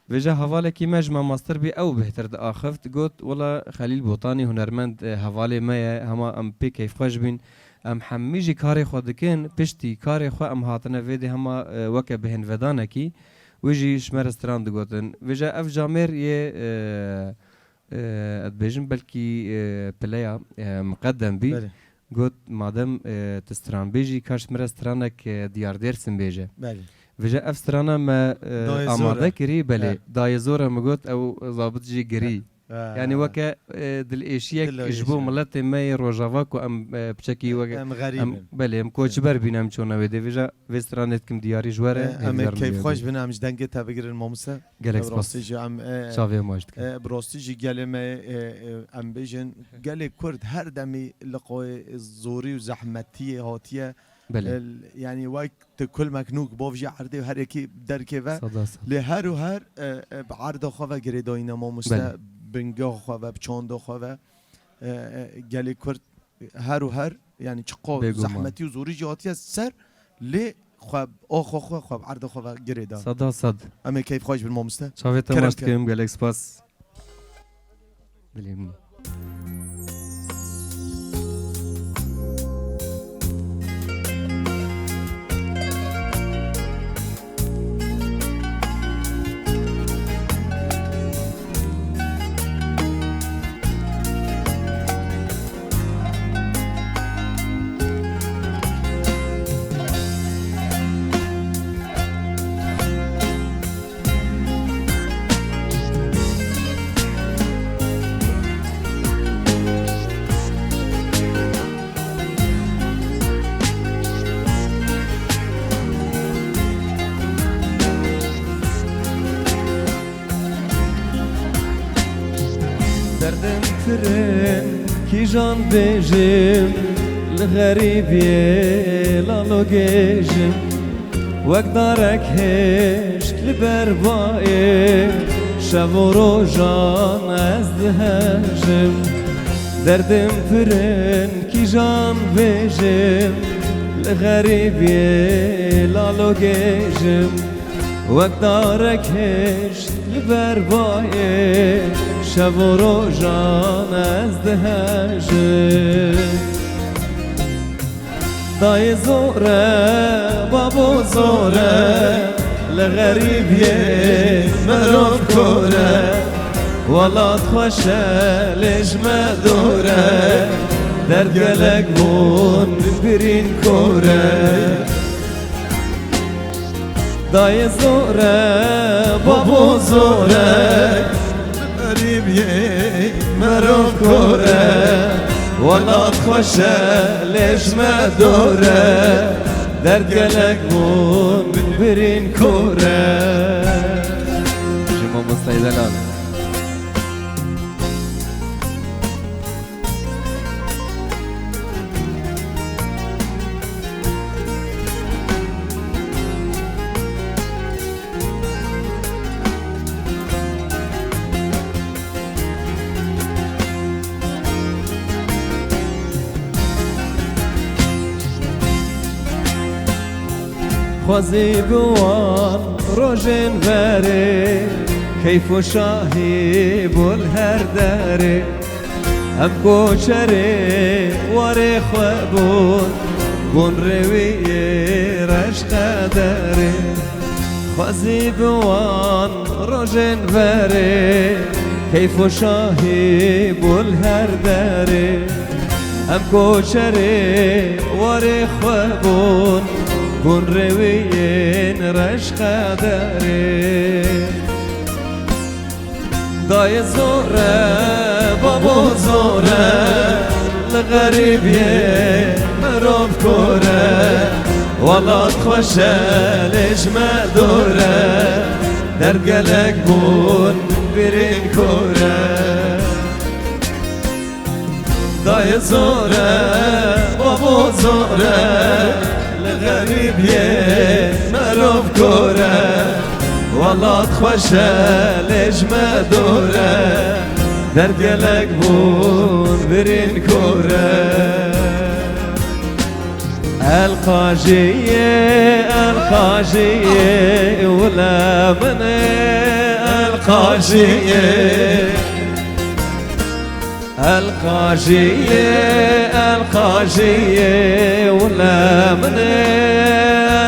وجا حواله کی مجمع ماستر بی او بهتر ده آخفت گوت ولا خلیل بوطانی هنرمند حواله ما هما ام پی کیف خوش بین ام حمیجی کاری خود کن پشتی کاری خو ام هاتنه ویدی هما وکه بهن ودانه کی ویجی شمر استراند گوتن وجا اف جامر یه ادبیجن بلکی پلیا مقدم بی بله. گوت مادم تستران بیجی کاش مر استرانک دیار درسن بیجه بله. وجا اف سترانا ما دای آماده زوره. کری بله دای زوره مگوت او ضابط جی گری يعني وكا دل ايشيك دل جبو إيشيك. ملت ما روجافاك ام بشكي وكا ام غريب ام بله ام كوتش بر بينام چونا ويدي فيجا ويسترانت كم دياري جواره ام كيف خوش بنا مش دنگه تبگیر المومسه جالكس براستی باس جی ام شافي ماجد براستی جی گلم ام بیجن گل کرد هر دمی لقای زوری و زحمتی هاتیه بله يعني وقت كل مكنوك بوفجي عردي وهر يكي دركي و صدا صدا لهر وهر بعرض خواه گریداینا ما بله. مسته بنگاه خواه بچاند خواه گلی کرد هر و هر يعني چقا بگو ما. زحمتی و زوری جهاتی از سر لی خواه آخوا خواه عرض خواه گریدا صدا صد اما کیف خواهش بالمامسته شافي كرم تماشت كرم. كم جالكس باس بلي کی جان بجم لغریبیه لالو گیجم وقت دارک هشت لبربایه شب و روزان از دهجم دردم فرن کی جان بجم لغریبیه لالو گیجم وقت دارک هشت لبربایه شب و روزان از دهجم دای زوره بابو زوره لغریبیه مروف کوره ولات خوشه لیش مدوره در گلک بون برین کوره دای زوره بابو زوره لغریبیه مروف کوره ولات خوشه لیش مدوره در گلک بون برین کوره شما مستعدلان خوازی بوان روژن بره کیف و شاهی بول هر داره هم کوچره واره خوابون بون رویه رشق داره خوازی بوان روژن بره کیف و شاهی بول هر داره هم کوچره واره خوابون بون روین رشق داره دای زوره بابو زوره لغریبیه مروف کوره ولات خوشه لیش مدوره در گلک بون برین کوره دای زوره بابو زوره لغریبیه مروف کوره ولات خوشه لیش مدوره در گلک بون برین کوره القاجیه القاجیه ولا منه القاجیه القاجية القاجية ولا من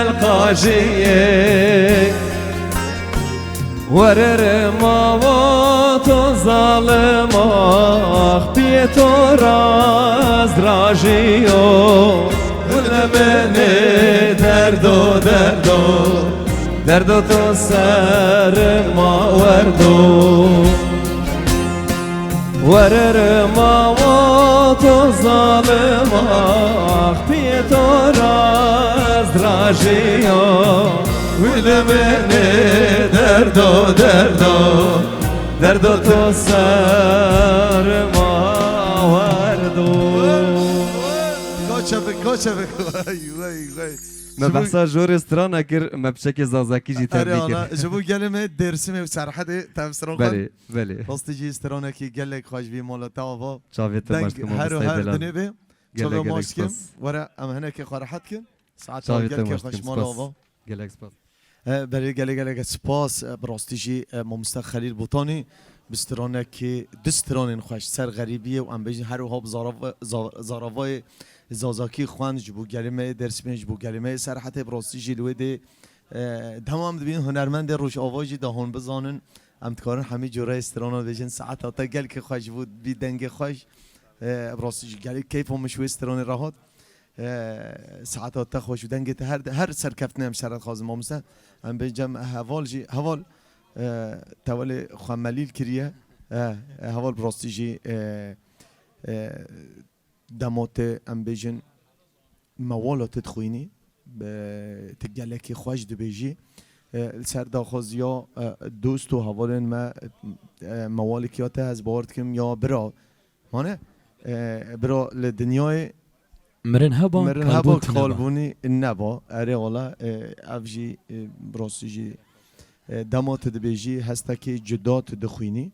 القاجية ورر موت ظالم بيتو راز راجيو ولا من دردو دردو دردو تو سر ما وردو ورر موت ظالم بيتو راز راجيو ولمن دردو دردو دردو تو سر ما وردو کوچه بکو وای وای وای ما بحثا جور استران اگر ما بشكل زازاكي جي آره تربيكر آره جبو گلمه درسمه و سرحده تفسرون بله بله راستی جی استرانه کی گلک خوش بی مالا تاوا شافيت دنگ ماشكم هر و هر مستعدلان دنبه گله شبه گله ماسکم سپاس. ورا ام هنه که خارحت کن ساعت شافيت گل که ماشكم خوش مالا سپاس آوا گلک سپاس برای گله سپاس براستی جی ممستا خلیل بوتانی بسترانه که دستران خوش سر غریبیه و ام بیجی هر و هاب زاراوای زازاکی خوان جبو گلمه درس می جبو گلمه سرحت براستی جی لوده تمام دبین هنرمند روش آواجی دهان بزانن ام تکارن همه جوره استرانا بیجن ساعت تا گل که خوش بود بی دنگ خوش براستی جی گل کیف هم شو استران راحت ساعت تا خوش و دنگ هر سرکفت نیم شرط خازم مامسته ام بیجم حوال جی حوال تولي خماليل كريه هوال براستيجي دموت ام بيجن موالو تدخويني تقلكي خواج دبيجي السر داخوزيا دوستو هوالن ما موالكياته از بارد كم يا برا مانه برو لدنیای مرن هبا مرن هبا کالبونی نبا اره والا افجی براسیجی دمات دبیجی هستا که جدات دخوینی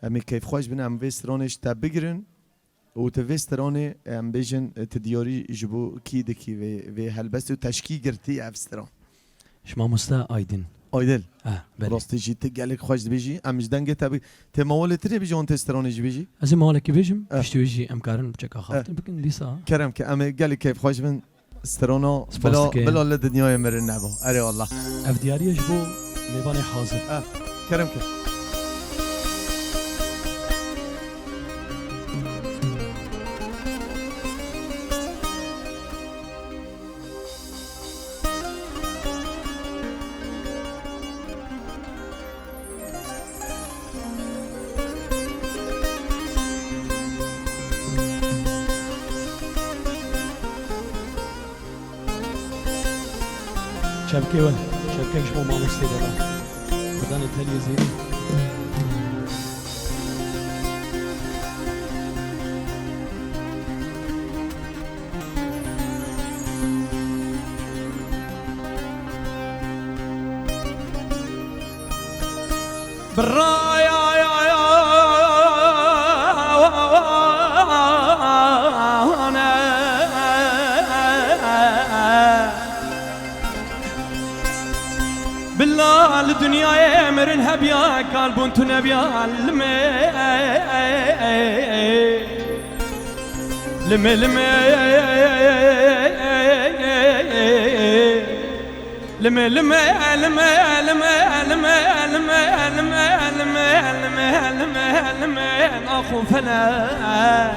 امی کیف خوش بین ام وسترانش تا بگیرن و تو وسترانه ام بیجن تدیاری جبو کی دکی و هلبست و تشکی گرتی افستران شما مستا آیدین آیدل بله راستیجی تگلک خوش دبیجی امش دنگ تبی تموال تری بیجی اون تسترانه جی بیجی از مالکی بیجم پشتی بیجی امکارن بچکا خاطر بکن لیسا کرم که ام گلی کیف خوش بین استرانا سپاس دکه. بلا لدنیای مرن نبا اره والله اف دیاری جبو میبانی حاضر کرم که شبكه وين شبكه شبو ما مستيد الله خداني تالي زيري بالرايا بالله الدنيا مرنها بيا قلبون تنبيا لمي لمي اخو فلا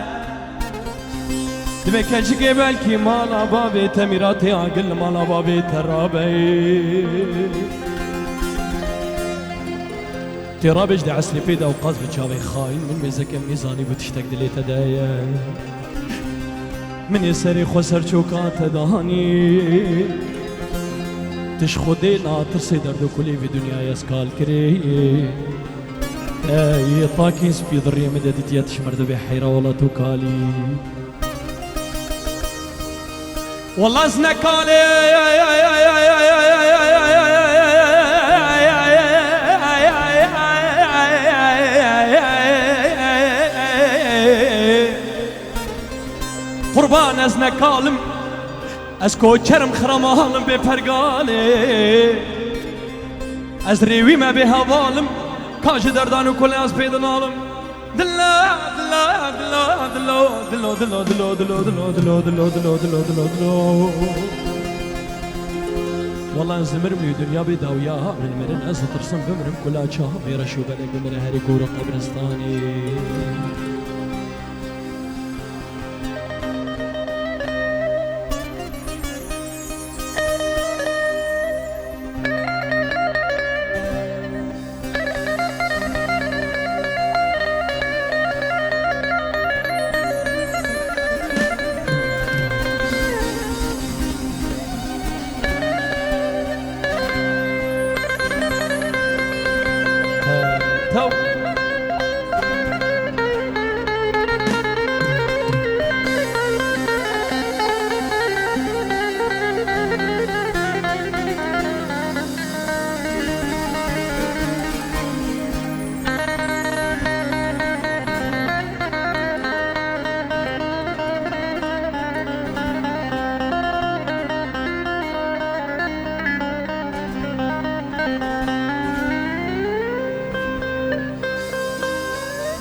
دمك جبل كي مالا بابي تميراتي عقل مالا بابي ترابي ترابج دعس لي بيدا وقاز بتشاوي خاين من مزكم ميزاني بتشتاق دلي تدايا من يسري خسر شوكات دهاني تشخدي لا ترسي درد كلي في دنيا يسكال كري اي طاكيس في ضرية مدد تياتش مرد بحيرة ولا توكالي والله زنكالي قربان ازنكالم اسكو چرم خرمالم بپرگالي از ريوي ما بهوالم كاج دردان وكل از بيدنالم دلا دلا دلا دلا دلا دلا دلا دلا دلا دلا دلا دلا دلا دلا دلا والله انزمر من دنيا بداوياها من مرن از ترسم بمرم كلها شهر يرشو بلق من هري كورة قبرستاني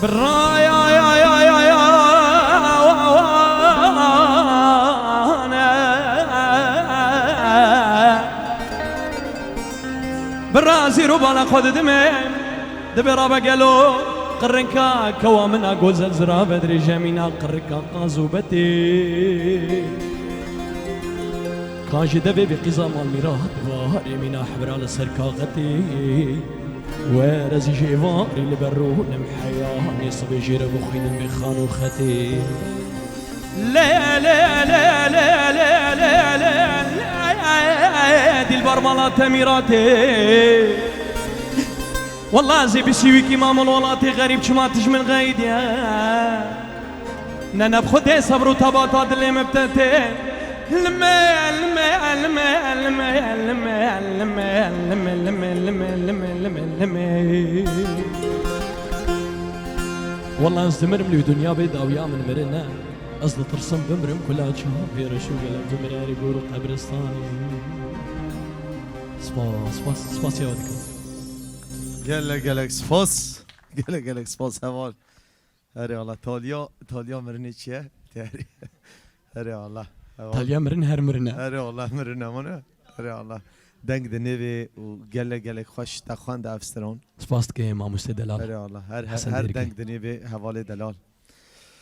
بالرايا يا يا يا يا بالرازي ربنا خد دمي دبي رابا قالوا قرنكا كوامنا قول زلزرا بدري جمينا قرنكا قازوبتي كاجي دبي بقزام الميرات وهاري منا حبر على سركاغتي ورزي جيفاري اللي برون محياني صبي جيرب وخين بخانو ختي لا لا لا لا لا لا لا دي البرملة تميراتي والله زي بسيوي كي ماما الولاتي غريب شماتش من غايد نانا بخدي صبروا طبطات اللي مبتتين لما لما لما لما لما لما لما لما لما لما لما والله نستمر ملي دنيا بيضاء ويا من مرنا قصد ترسم بمرم كلها تشوف في رشوق الجمراري بورو قبرستاني سباس يا ودكم قالك سباس قالك سباس هوال هري والله تاليا مرني چیه تهري هري والله تاليا مرن هر مرنا هري والله مرنا منه هري والله دنگ دنیوی و گلک خوش تخوان ده افستران سپاس که ما مستدلال هري والله حسن هر دیرکی. دنگ دنیوی حواله دلال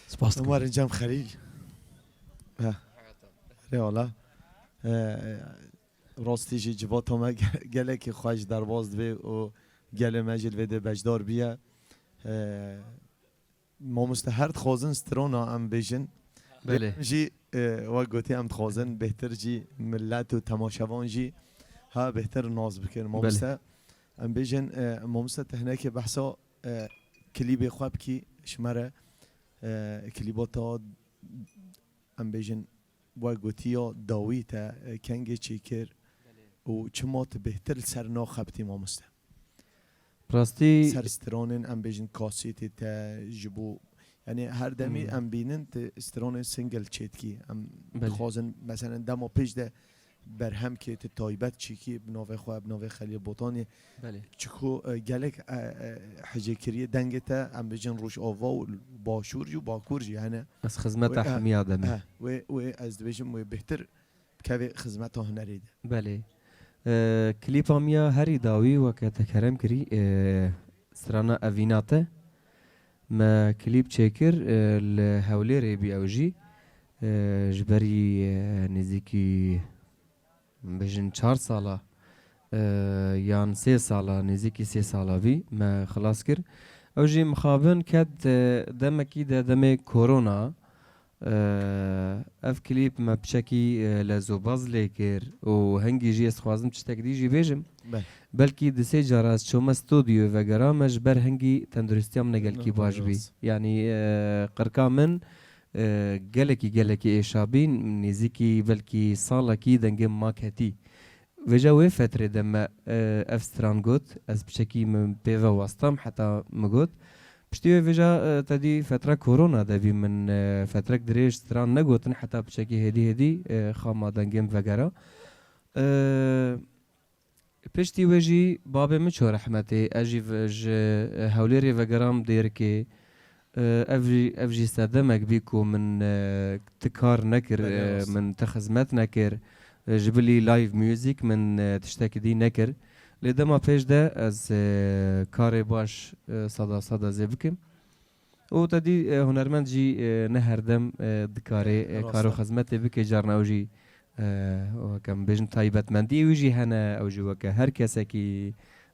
سپاس عمر که انجام خلیل هري والله راستی جی جوات ما گلک خوش درواز دوی و گل مجل ویده بجدار بیه ما مستهرد خوازن سترانا ام بیجن بله جی و گوتی ام خوازن بهتر جی ملت و تماشاوان جی ها بهتر ناز بکن ما بله. مسته ام بیجن ما مسته تهنه که بحثا کلیب خواب کی شمره کلیباتا ام بیجن و گوتی یا داوی تا کنگ چیکر و چمات بهتر سر ناخبتی ما مسته راستی سر استرانن ام بیجن کاسیتی تا جبو یعنی هر دمی ام بینن تا استران سنگل چیتکی ام بله. خوازن مثلا دما پیش ده برهم که تا تایبت چیکی بناوه خواه بناوه خلیل بوتانی بله چکو گلک حجه کریه دنگه تا ام بیجن روش آوا و باشور جو باکور جو یعنی از خدمت حمی آدمه و از دویجم و بهتر که خدمت هنری ده بله کلیپ همیا هری داوی و که تکرم کری سرانا اویناته ما کلیپ چکر لحولی ری بی اوجی جبری نزیکی بجن 4 ساله یان 3 ساله نزیکی 3 ساله بی ما خلاص کر اوجی مخابن کد دمکی دم کرونا اف کلیپ ما بشکی لزوباز لیکر و هنگی جی اسخوازم چتک دی جی بیجم بله. بلکی دسه جاراز چوم استودیو و گرامش بر هنگی تندرستیام نگل کی باش بی یعنی قرکا من گلکی ایشابین نزیکی بلکی سالا کی دنگم ما کتی و جوی فتره دم افستران گوت از بشکی من پیو واسطم حتی مگوت پشتیو ویجا تدی فتره کرونا دبی من فتره دریش ستران نگوتن حتی بشکی هدی خام دنگم وگرا پشتی ویجی باب مچو رحمتی اجی ویج هولیری وگرام دیر که افجی سادمک بیکو من تکار نکر من تخزمت نکر جبلی لایف میوزیک من تشتاک دی نکر لدما پیش ده از کار باش صدا زیبکم او تدی هنرمند جی نه هر دم دکاره کارو خدمت بک جارنا جی و کم بجن تایبت مندی ویجی هنه او جی وک هر کسی کی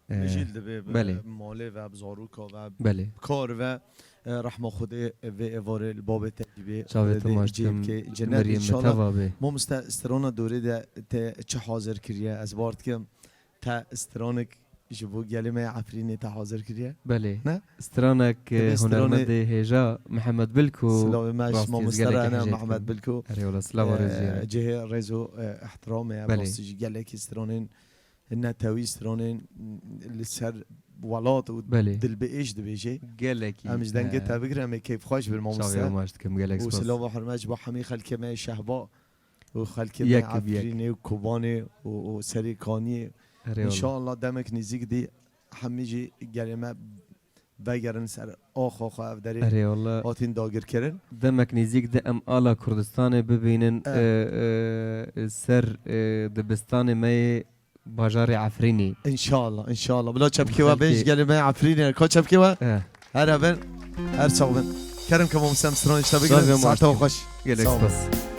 بجیل دبی بله. ماله و بزاروکا و بله کار و رحمه خدا و ایوار الباب تجیبه شاوت ماشتم که جنت مریم انشالله متوابه ما استران دوره ده چه حاضر کریه از بارد که تا استرانک جبو گلمه عفرینه تا حاضر کریه بله نه؟ استرانك استرانة- هنرمند هجا محمد بلكو سلام ماش راستي ما زگلك مسترانا حاجات محمد كم. بلكو اري والله سلام رزيان جه رزو احترامه بله. باستيجي گلك استرانين النتاوي استرانين لسر ولات و بله دل بإيش دبيجي قالكي امش دنگتا بگرم كيف خوش شاوي بالموسى ماشت كم قالك وسلام وحرمج با حمي خلك ما شهباء وخلك ما يك بيك. عفريني وكوباني وسريكاني اري ان شاء والله الله دمك نزيك دي حميجي گلمه بگرن سر آخ اف داري اري والله هاتين داگر کرن دمك نزيك دم آلا كردستان ببينن سر دبستان ما باجار عفريني ان شاء الله بلا چبكي و خلكي- بيش گلمه عفريني كو چبكي و اه هر بن هر صوبن كرم كما مسام سترون اشتا صافي بگرن ما ساعته أشتكي. خوش قالك صوبن. بس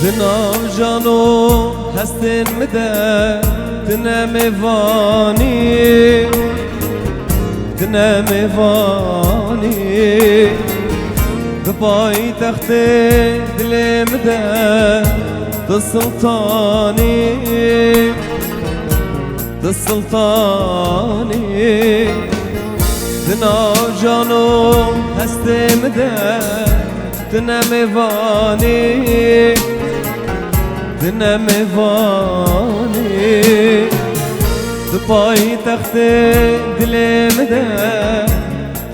دنام جانو هستن مده دنم وانی دنم وانی بپای تخت دلم ده السلطاني السلطاني دنا جانو هستم ده دنم وانی دنم وانی بپای تخت دلم ده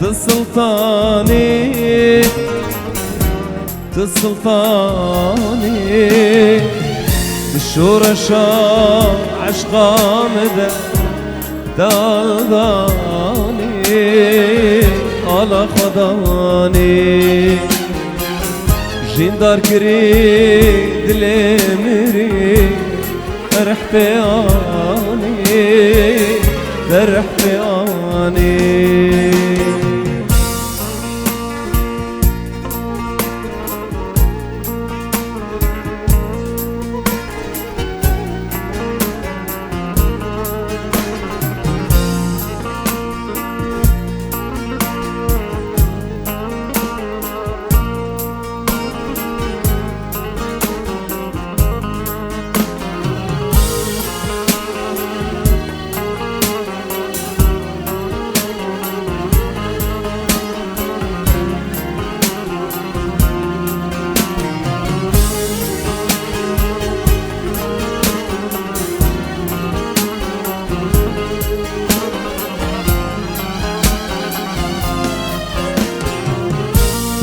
السلطاني السلطاني الشورشا عشقا مدى دالداني على خداني جندار كري دلي مري فرح بياني فرح بياني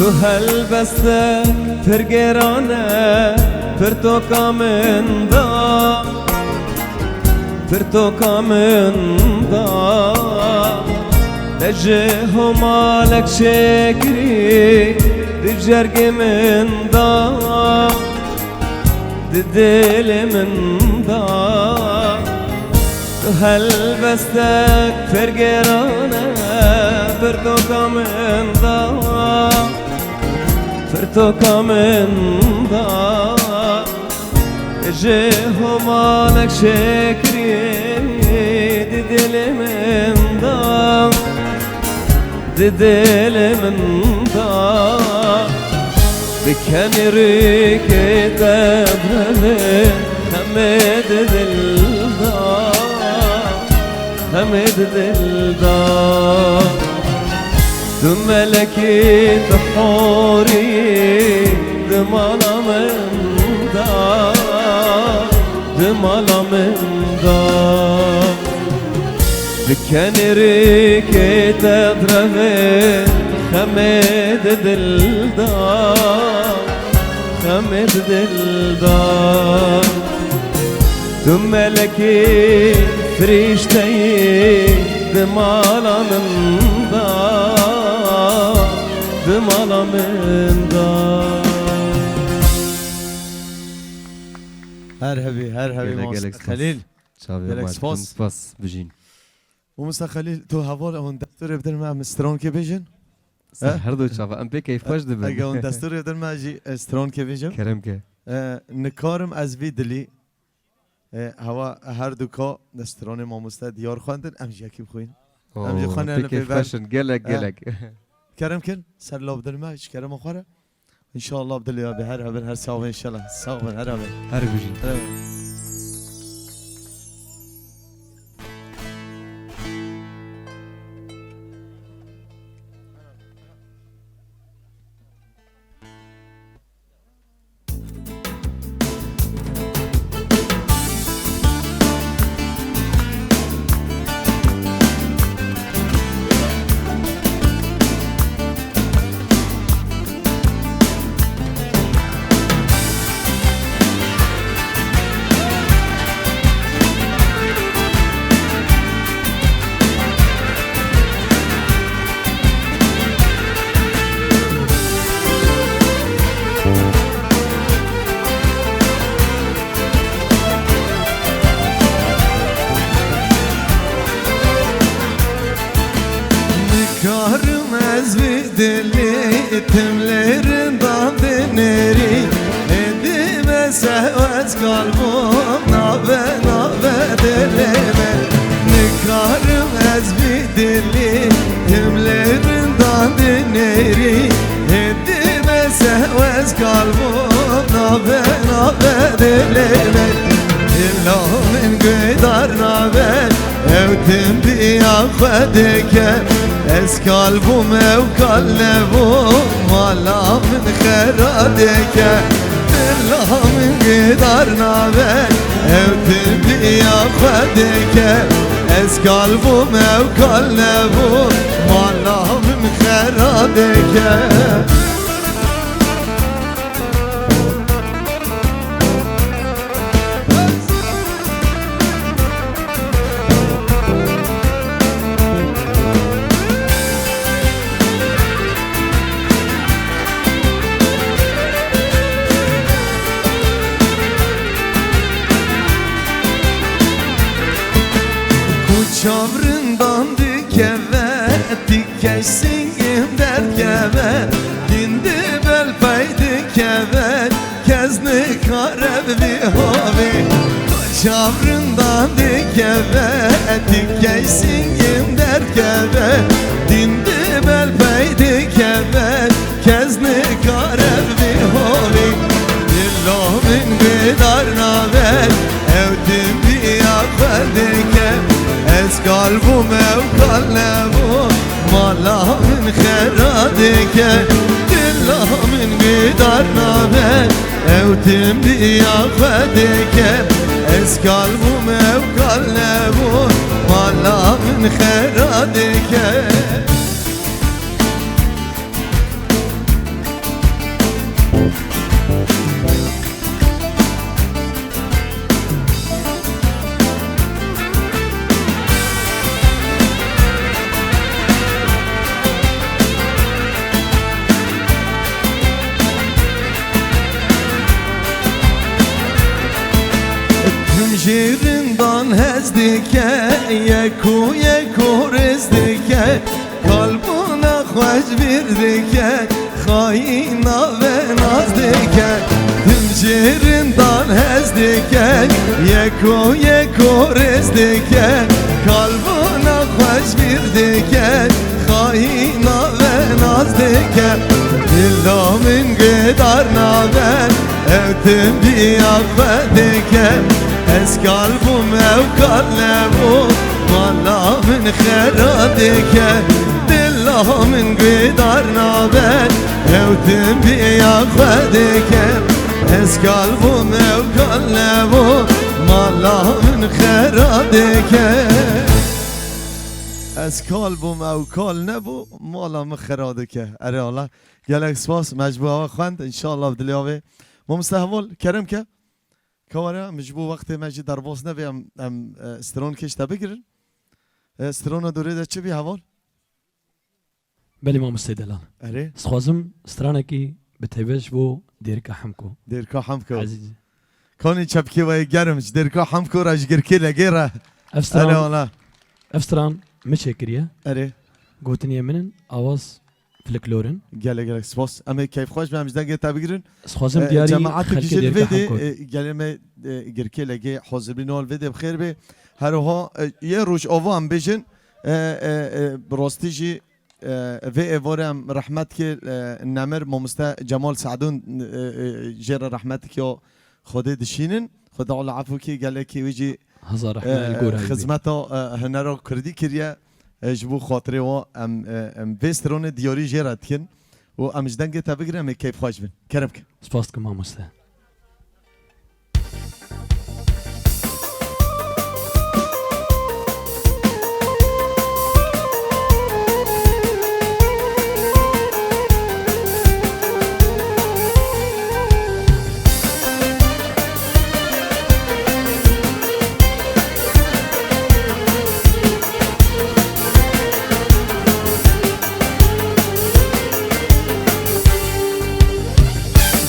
تو هالبسته فرقرانه فرتوكا من دا فرتوكا من دا لجه مالك شكري دجرق من دا ددل من دا تو هالبسته فرقرانه فرتوكا من دا فرتوكا من دا جيه مالك شكري ددل من دا ددل من دا بكن ريكي تبرلي حمد دل دا حمد دل دا دملكي تحوري دمالا من دا دمالا من دا بكن ريكي تدربي خمد دل دا خمد دل دا دملكي فريشتي دمالا من دا دمالا من دا هرهبي موسى خليل شابي سپاس. سپاس بجين وموسى خليل تو هوا هون دستور بدل ما مسترون كي بيجن هر دو شافا ام بي كيف خوش اگه دبن اون دستور بدل ما جي استرون كي بيجن كرم كه نکارم از وی دلی هوا هر دو کا دستران ما مستد دیار خواندن امجی یکی بخوین امجی خانه ام بي كيف ببر. خوشن قلق قلق کرم کن سر لاب دل ما ايش کرم اخوره ان شاء الله بدل يا بهر هبر هر ساوه ان شاء الله ساوه هر هبر هر بجين Karım ez dili itimlerin dandı neri Edim ez سهوت قلبم نابه دلime Nıkarım ez bir dili Himlerinden dinleri Hedime sehvez kalbim Nabe dilime İllamin güdar nabe Evtim biyakvedike Ez kalbim ev kallebum Malamin kheradike İllamin güdar nabe Evtim biyakvedike Ez kalbim ev kallebum Malamin kheradike Çavrından dikeve Dikeşsingim derkeve Dindi bel pay dikeve Kezni karev vihavi Çavrından dikeve Dikeşsingim derkeve Dindi bel pay dikeve Kezni karev vihavi Dillamin gıdar navel Evdim biyakvedike Ez kalbim ev kallebum Malamin kheradike Dillamin gidar nabe Evtim biyakvedike Ez kalbim ev kallebum Malamin kheradike Jirinden hezdike Yeku rezdike Kalbuna hoş birdike Haina ve nazdike Tüm jirinden hezdike Yeku rezdike Kalbuna hoş birdike Haina ve nazdike Dillamin gıdar naben Evtim biyakvedike Ez kalbim ev kallebum Malamin kheradike Dillamin gıdar naben Evtim biyakvedike Ez kalbim ev kallebum Malamin kheradike Ez kalbim ev kallebum Malamin kheradike Ere Allah Gelek spas mecbuha خوند انشاءالله بدلیاوه ما مستحول کرم که کاره مجبور وقت مجی در باز نبی هم استرون کشته بگیرن استرون دوره ده چه بی حوال بلی ما مستدلان اره سخوازم استرانه کی بتویش بو دیرکا حمکو دیرکا حمکو عزیز کانی چپکی وای گرمش دیرکا حمکو راج گرکی لگیره اره افستران والا افستران مچه کریه اره گوتنیه منن آواز فلکلورن گله سپاس اما کیف خوش به همجدن گه تبگیرن سخوازم دیاری جماعت خلکی کشید دیرکا ویدی حمکو گله ما گرکی لگی حاضر بینال ویدی بخیر به هر ها یه روش آوا هم بجن براستی جی و ایوارم رحمت که نمر مامسته جمال سعدون جر رحمت که خود دشینن خدا الله عفو که گله که ویجی هزار رحمه الگوره خدمت هنر کردی کریه جبو خاطره و ام وسترون دیاری جرات کن و ام جدنگ تبگیرم کیف خوش بین کرم که سپاس که ما مسته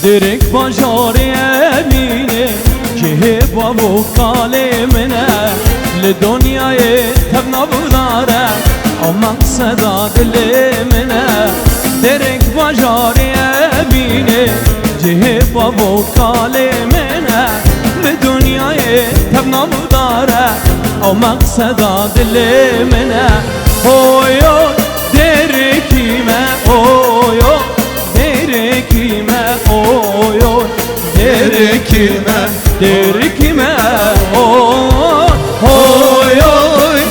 درک بجاری امینه که بابو کالی منه لدنیای تب نبوداره او مقصدا دل منه درک بجاری امینه که بابو کالی منه بدنیای تبنا مداره او مقصدا دل منه اویو درکیمه اویو درکیمه اویو درکیمه درکیمه اویو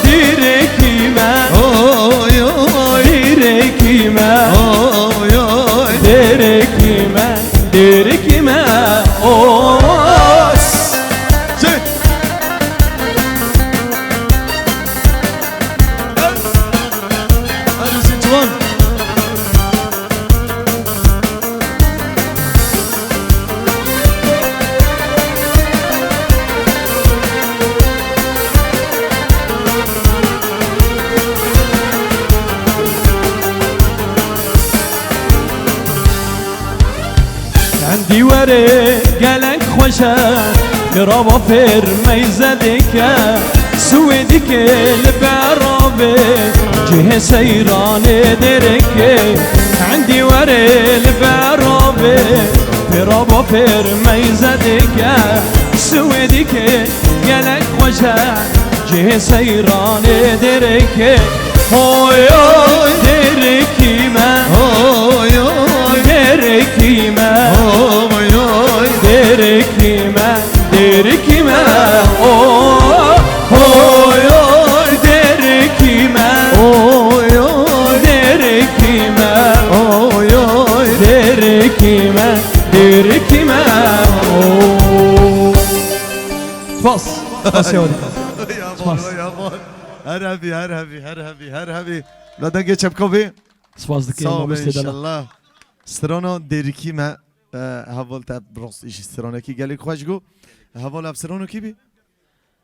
درکیمه اویو درکیمه اویو درکیمه درکیمه اوس عندي ورق قالك خوشة قرابة فير ميزدك سويدك البرابة جهة سيران درك عندي ورق البرابة قرابة فير ميزدك سويدك قالك خوشة جهة سيران درك هويو دركي ما هويو دركيما اوي دركيما دركيما اوي دركيما اوي دركيما اوي دركيما دركيما سپاس سپاس يا ولدي يا بول هرهبي هرهبي هرهبي هرهبي لا دنگه چپکوی سپاس دكي صعب ما ان شاء الله سترانا ديركي ما هفول تاب بروس ايش سترانا كي قال لك خوش جو هفول اب سترانا كي بي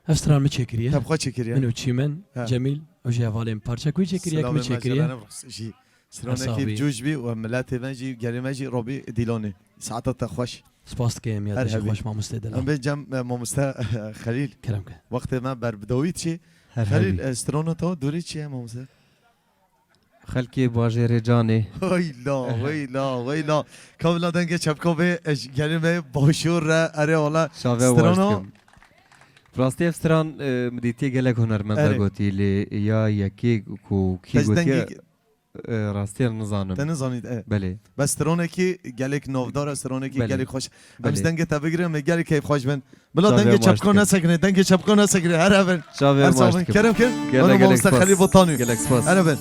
افستران متشكرية تاب خوش شكريا منو تشيمن جميل وجي فالين بارشا كوي شكريا كوي شكريا سترانا كي بجوج بي وملاتي ماجي قال ماجي روبي ديلوني ساعات تخوش سپاس دكي يا دشي خوش ما مستدل ام بجم ما مستا خليل كلامك وقت ما بربدويت شي خليل سترانا تو دوري شي ما مستا خلکی باجر جانی ويلا ويلا ويلا كابلا دنگه چپکوی گلمه باشور را اره والا شاوه واشتکم راستی افستران مدیتی گلک هنرمند گوتی لی یا یکی کو کی گوتی راستی نزانم تنزانید بله بس ترونه کی گلک نوودار ترونه کی گلک خوش همش دنگه تا بگیرم گلک کیف خوش بن بلا دنگه چپکو نسکنه دنگه چپکو نسکنه هر اول شاوه واشتکم کرم کن انا مستخلی بطانی گلک سپاس هر اول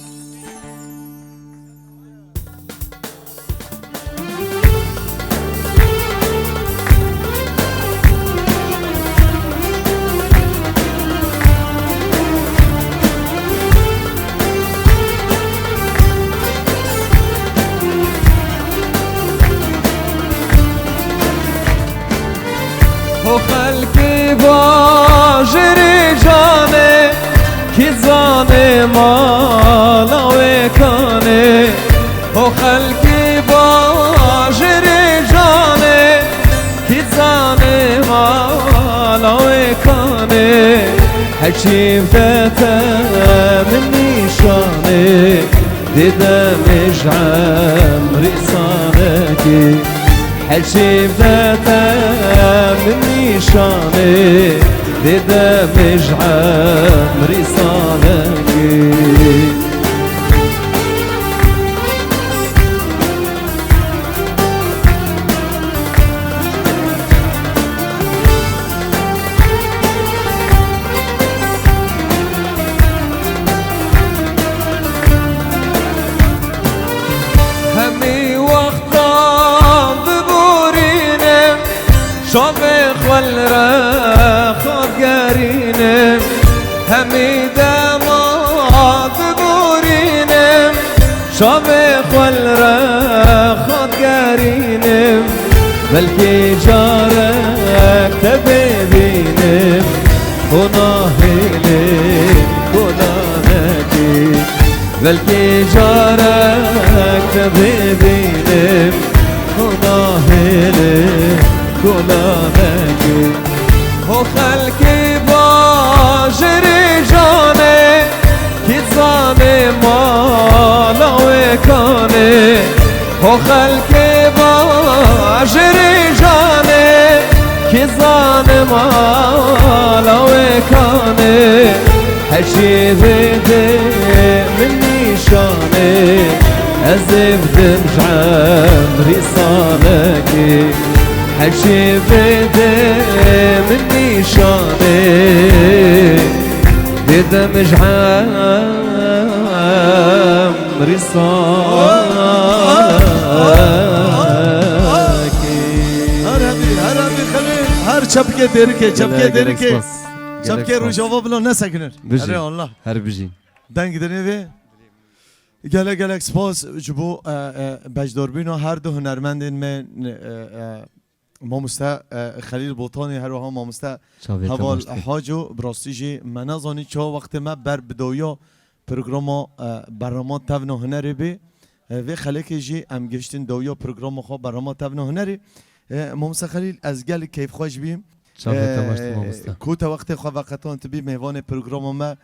خلقی باجری جانه کی زانه مالا و کانه خلقی باجری جانه کی زانه مالا و کانه هرچی فتا من نشانه دیدم عمری صانکی هرچی فتا من نشانه دیدم عمری صانکی شامخ والراخ قارينم هميدا ما ببورينم شامخ والراخ قارينم بلكي جارك تبيبينم وناهيلم ونانكي بلكي جارك تبيبينم وناهيلم گلانگی و خلقی باجری جانه کی زانه مالا و کانه و خلقی باجری جانه که ظالم آلاوه کانه حجی بده من نیشانه از افدم جعمری صالکی حجی بده من نیشانه بدم جعمری صالکی هربی خلیل هر چپکه درکه چپکه درکه چپکه روشاوا بلا نسکنر بجی اره الله هر بجی دنگ دنیوه گلک سپاس جبو بجداربین و هر دو هنرمندین من مامسته خلیل بوتانی هر وها مامسته حوال حاجو براستیجی من نزانی چه وقت ما بر بدویا پروگرام برنامه تون هنری بی و خلیک جی ام گشتین دویا پروگرام خواه برنامه تون هنری مامسته خلیل از گل کیف خوش بیم کوت وقت خواه وقتان تبی میوان پروگرام ما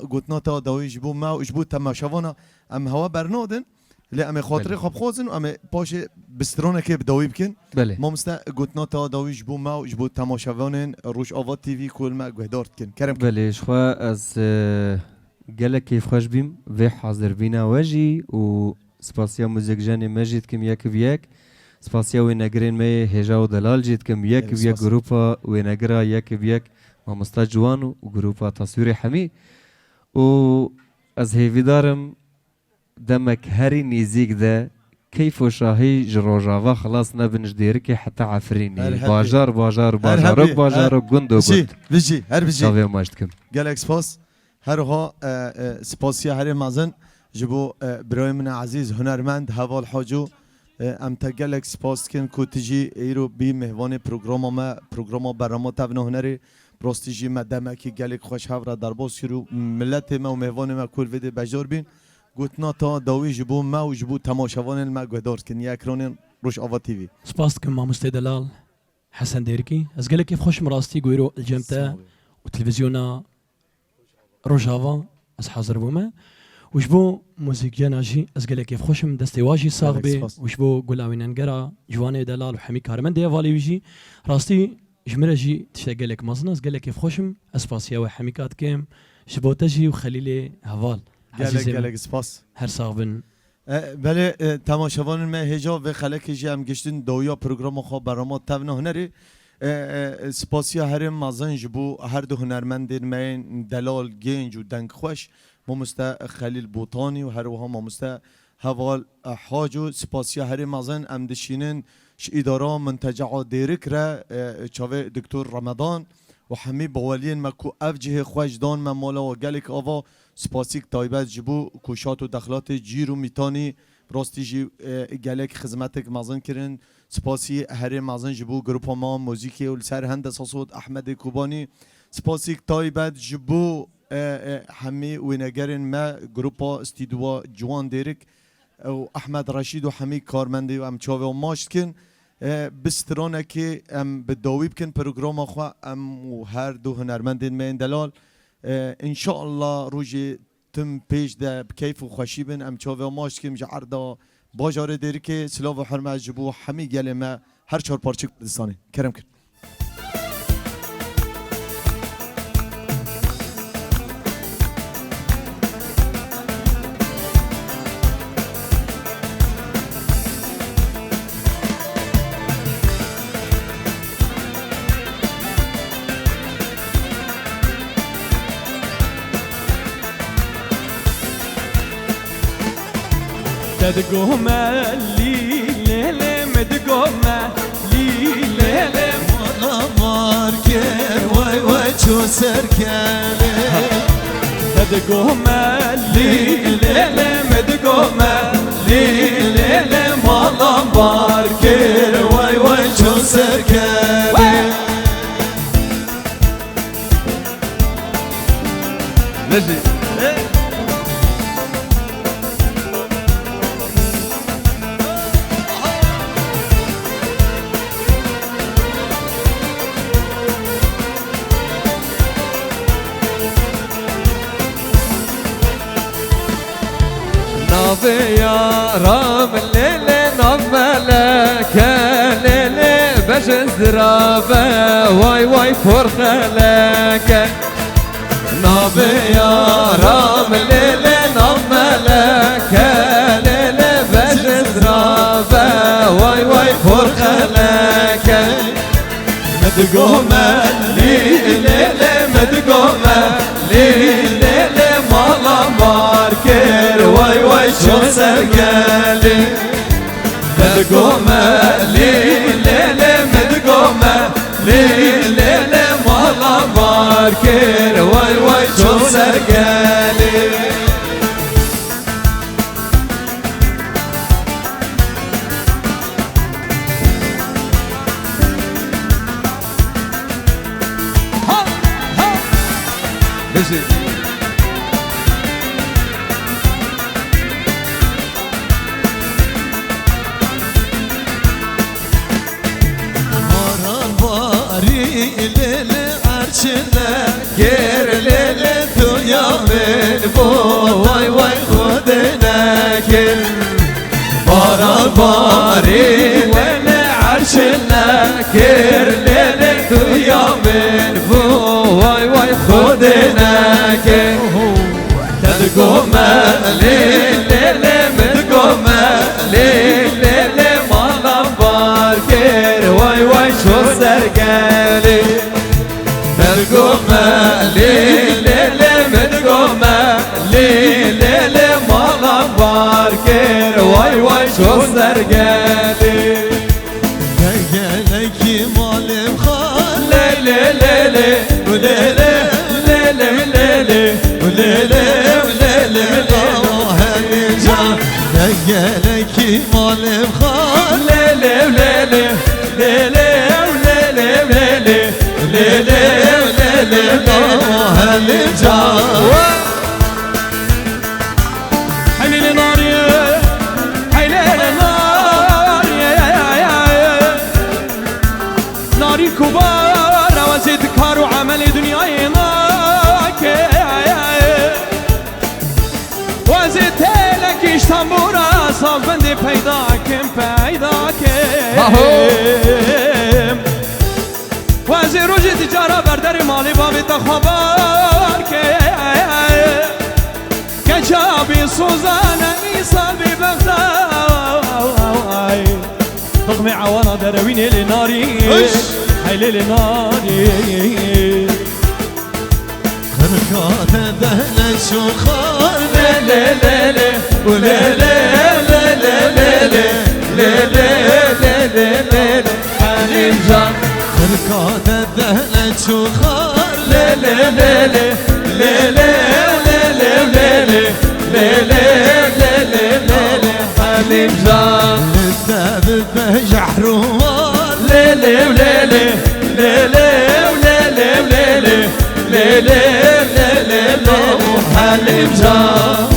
گوتنا تا دوی جبو ما و جبو تماشاوانا ام هوا برنادن لی ام خاطره خواب خوزن و ام پاش بسترانه که بدوی بکن مامسته گوتنا تا دوی جبو ما و جبو تماشاوانن روش آوات تیوی کل ما گهدارت کن کرم کن بله شخوا از گله کیف خوش بیم و حاضر بینا وجی و سپاسیا موزیک جانی مجید کم یک و یک سپاسیا و نگرین می هجا و دلال جید کم یک و یک گروپا و نگرا یک و یک مامستا جوان و گروپا تصویر حمی و از هیوی دارم دمک هری نیزیک ده کیف و شاهی جروجاوا خلاص نبنش دیره که حتی عفرینی باجار و گند و گند بجی هر بجی شاوی ماشت کم گلک سپاس هرها سپاسیا هر مازن جبو برای من عزیز هنرمند حوال حاجو ام تگلک سپاس کن کو تجی ایرو بی مهوان پروگرام برنامه تون هنری براستیجی مدمه که گلک خوش هفره در باز کرو ملت ما و مهوان ما کل ویده بجدار بین گوتنا تا داوی جبو ما و جبو تماشاوان ما گهدار کن یک رانین روش آوا تیوی سپاس کم مامسته دلال حسن دیرکی از گله کیف خوش مراستی گویرو الجمتا و تلفزیونا روجاوا از حاضر بوما وشبو موسيقى جناجي أزقلك كيف خوشم دستي واجي صاغبي وشبو قلاوين انقرا جواني دلال وحمي كارمن دي فالي ويجي راستي جمرجي تشتاقلك مزنا أزقلك كيف خوشم أسباسيا وحميكات كيم شبو تجي وخليلي هفال گلک سپاس هر صاغبن بله تماشاوان ما هجا و خلک جی هم گشتن دویا پروگرام خواه برنامه تون هنری سپاسیا هر مازن جبو هر دو هنرمندین من دلال گنج و دنگ خوش مامسته خلیل بوتانی و هر وها مامسته حوال حاجو سپاسیا هر مازن ام دشینن اداره منتجع دیرک را چاوه دکتر رمضان و همه باولین مکو افجه خوش دان ممالا و گلک آوا سپاسیک تایبت جبو کوشات و دخلات جیر و میتانی راستی جی گلک خدمتک مازن کرن سپاسی هر مازن جبو گروپا ما موزیکی و سر هندسه صوت احمد کوبانی سپاسیک تایبت جبو همه وینگرن ما گروپا استیدوا جوان دیرک و احمد رشید و همه کارمندی و ام چاوه و ماشت کن بسترانه که ام بداوی بکن پروگرام خواه ام و هر دو هنرمندین من دلال انشاءالله روژی تم پیش ده بکیف و خوشی بن ام چاوه و ماشت کن جعر دا باجاره دیرک سلاو و حرمه جبو همه گل ما هر چهار پارچک بدستانه کرم کن تدقوما ليلة مدقوما ليلة وانا ماركر واي واي شو سركالي تدقوما ليلة مدقوما ليلة مالا ماركر واي واي شو سركالي نجي نافي يا رام الليل نافي زرابه وای وای فرخلکه نابه یارم لیلی نام ملکه لیلی بجر زرابه وای وای فرخلکه مدگومه لیلی مدگومه لیلی مالا مارکر وای وای شو سرگلی مدگومه لیلی مدگومه لیلی مالا مارکر وای وای شو سرگلی Aran bari lele arşine Ger lele duyamen bu Vay vay khudene gir Aran bari lele arşine Ger lele duyamen bu Vay vay khudene gir Tedgome lele medgome lele malam barker Vay vay şu sergeli Medgome lele medgome lele malam barker Vay vay şu sergeli Gele ki malim khal lele lele lele lele lele lele lele can gele ki malim khal lele lele lele lele lele lele lele can حليل ناري حليل ناري ناري كبار وزيد كار وعمل دنياي ناك وزيد لك اشتنبورا صاف بندي پیداكم وزيد روجي تجارة بردر مالي بابي تخبار كجابي سوزانا إيصال ببغداي تغمي عوانا درويني لناري حيلي لناري خرقات دهنا شو خار ليلي ليلي وليلي ليلي ليلي ليلي ليلي ليلي حليم جان خرقات دهنا شو خار ليلي ليلي ليلي ليلي ليلي ليلي ليلي ليلي حليم جان الذهب بجحر ومار ليلي وليلي ليلي وليلي وليلي ليلي ليلي ليلي حليم جان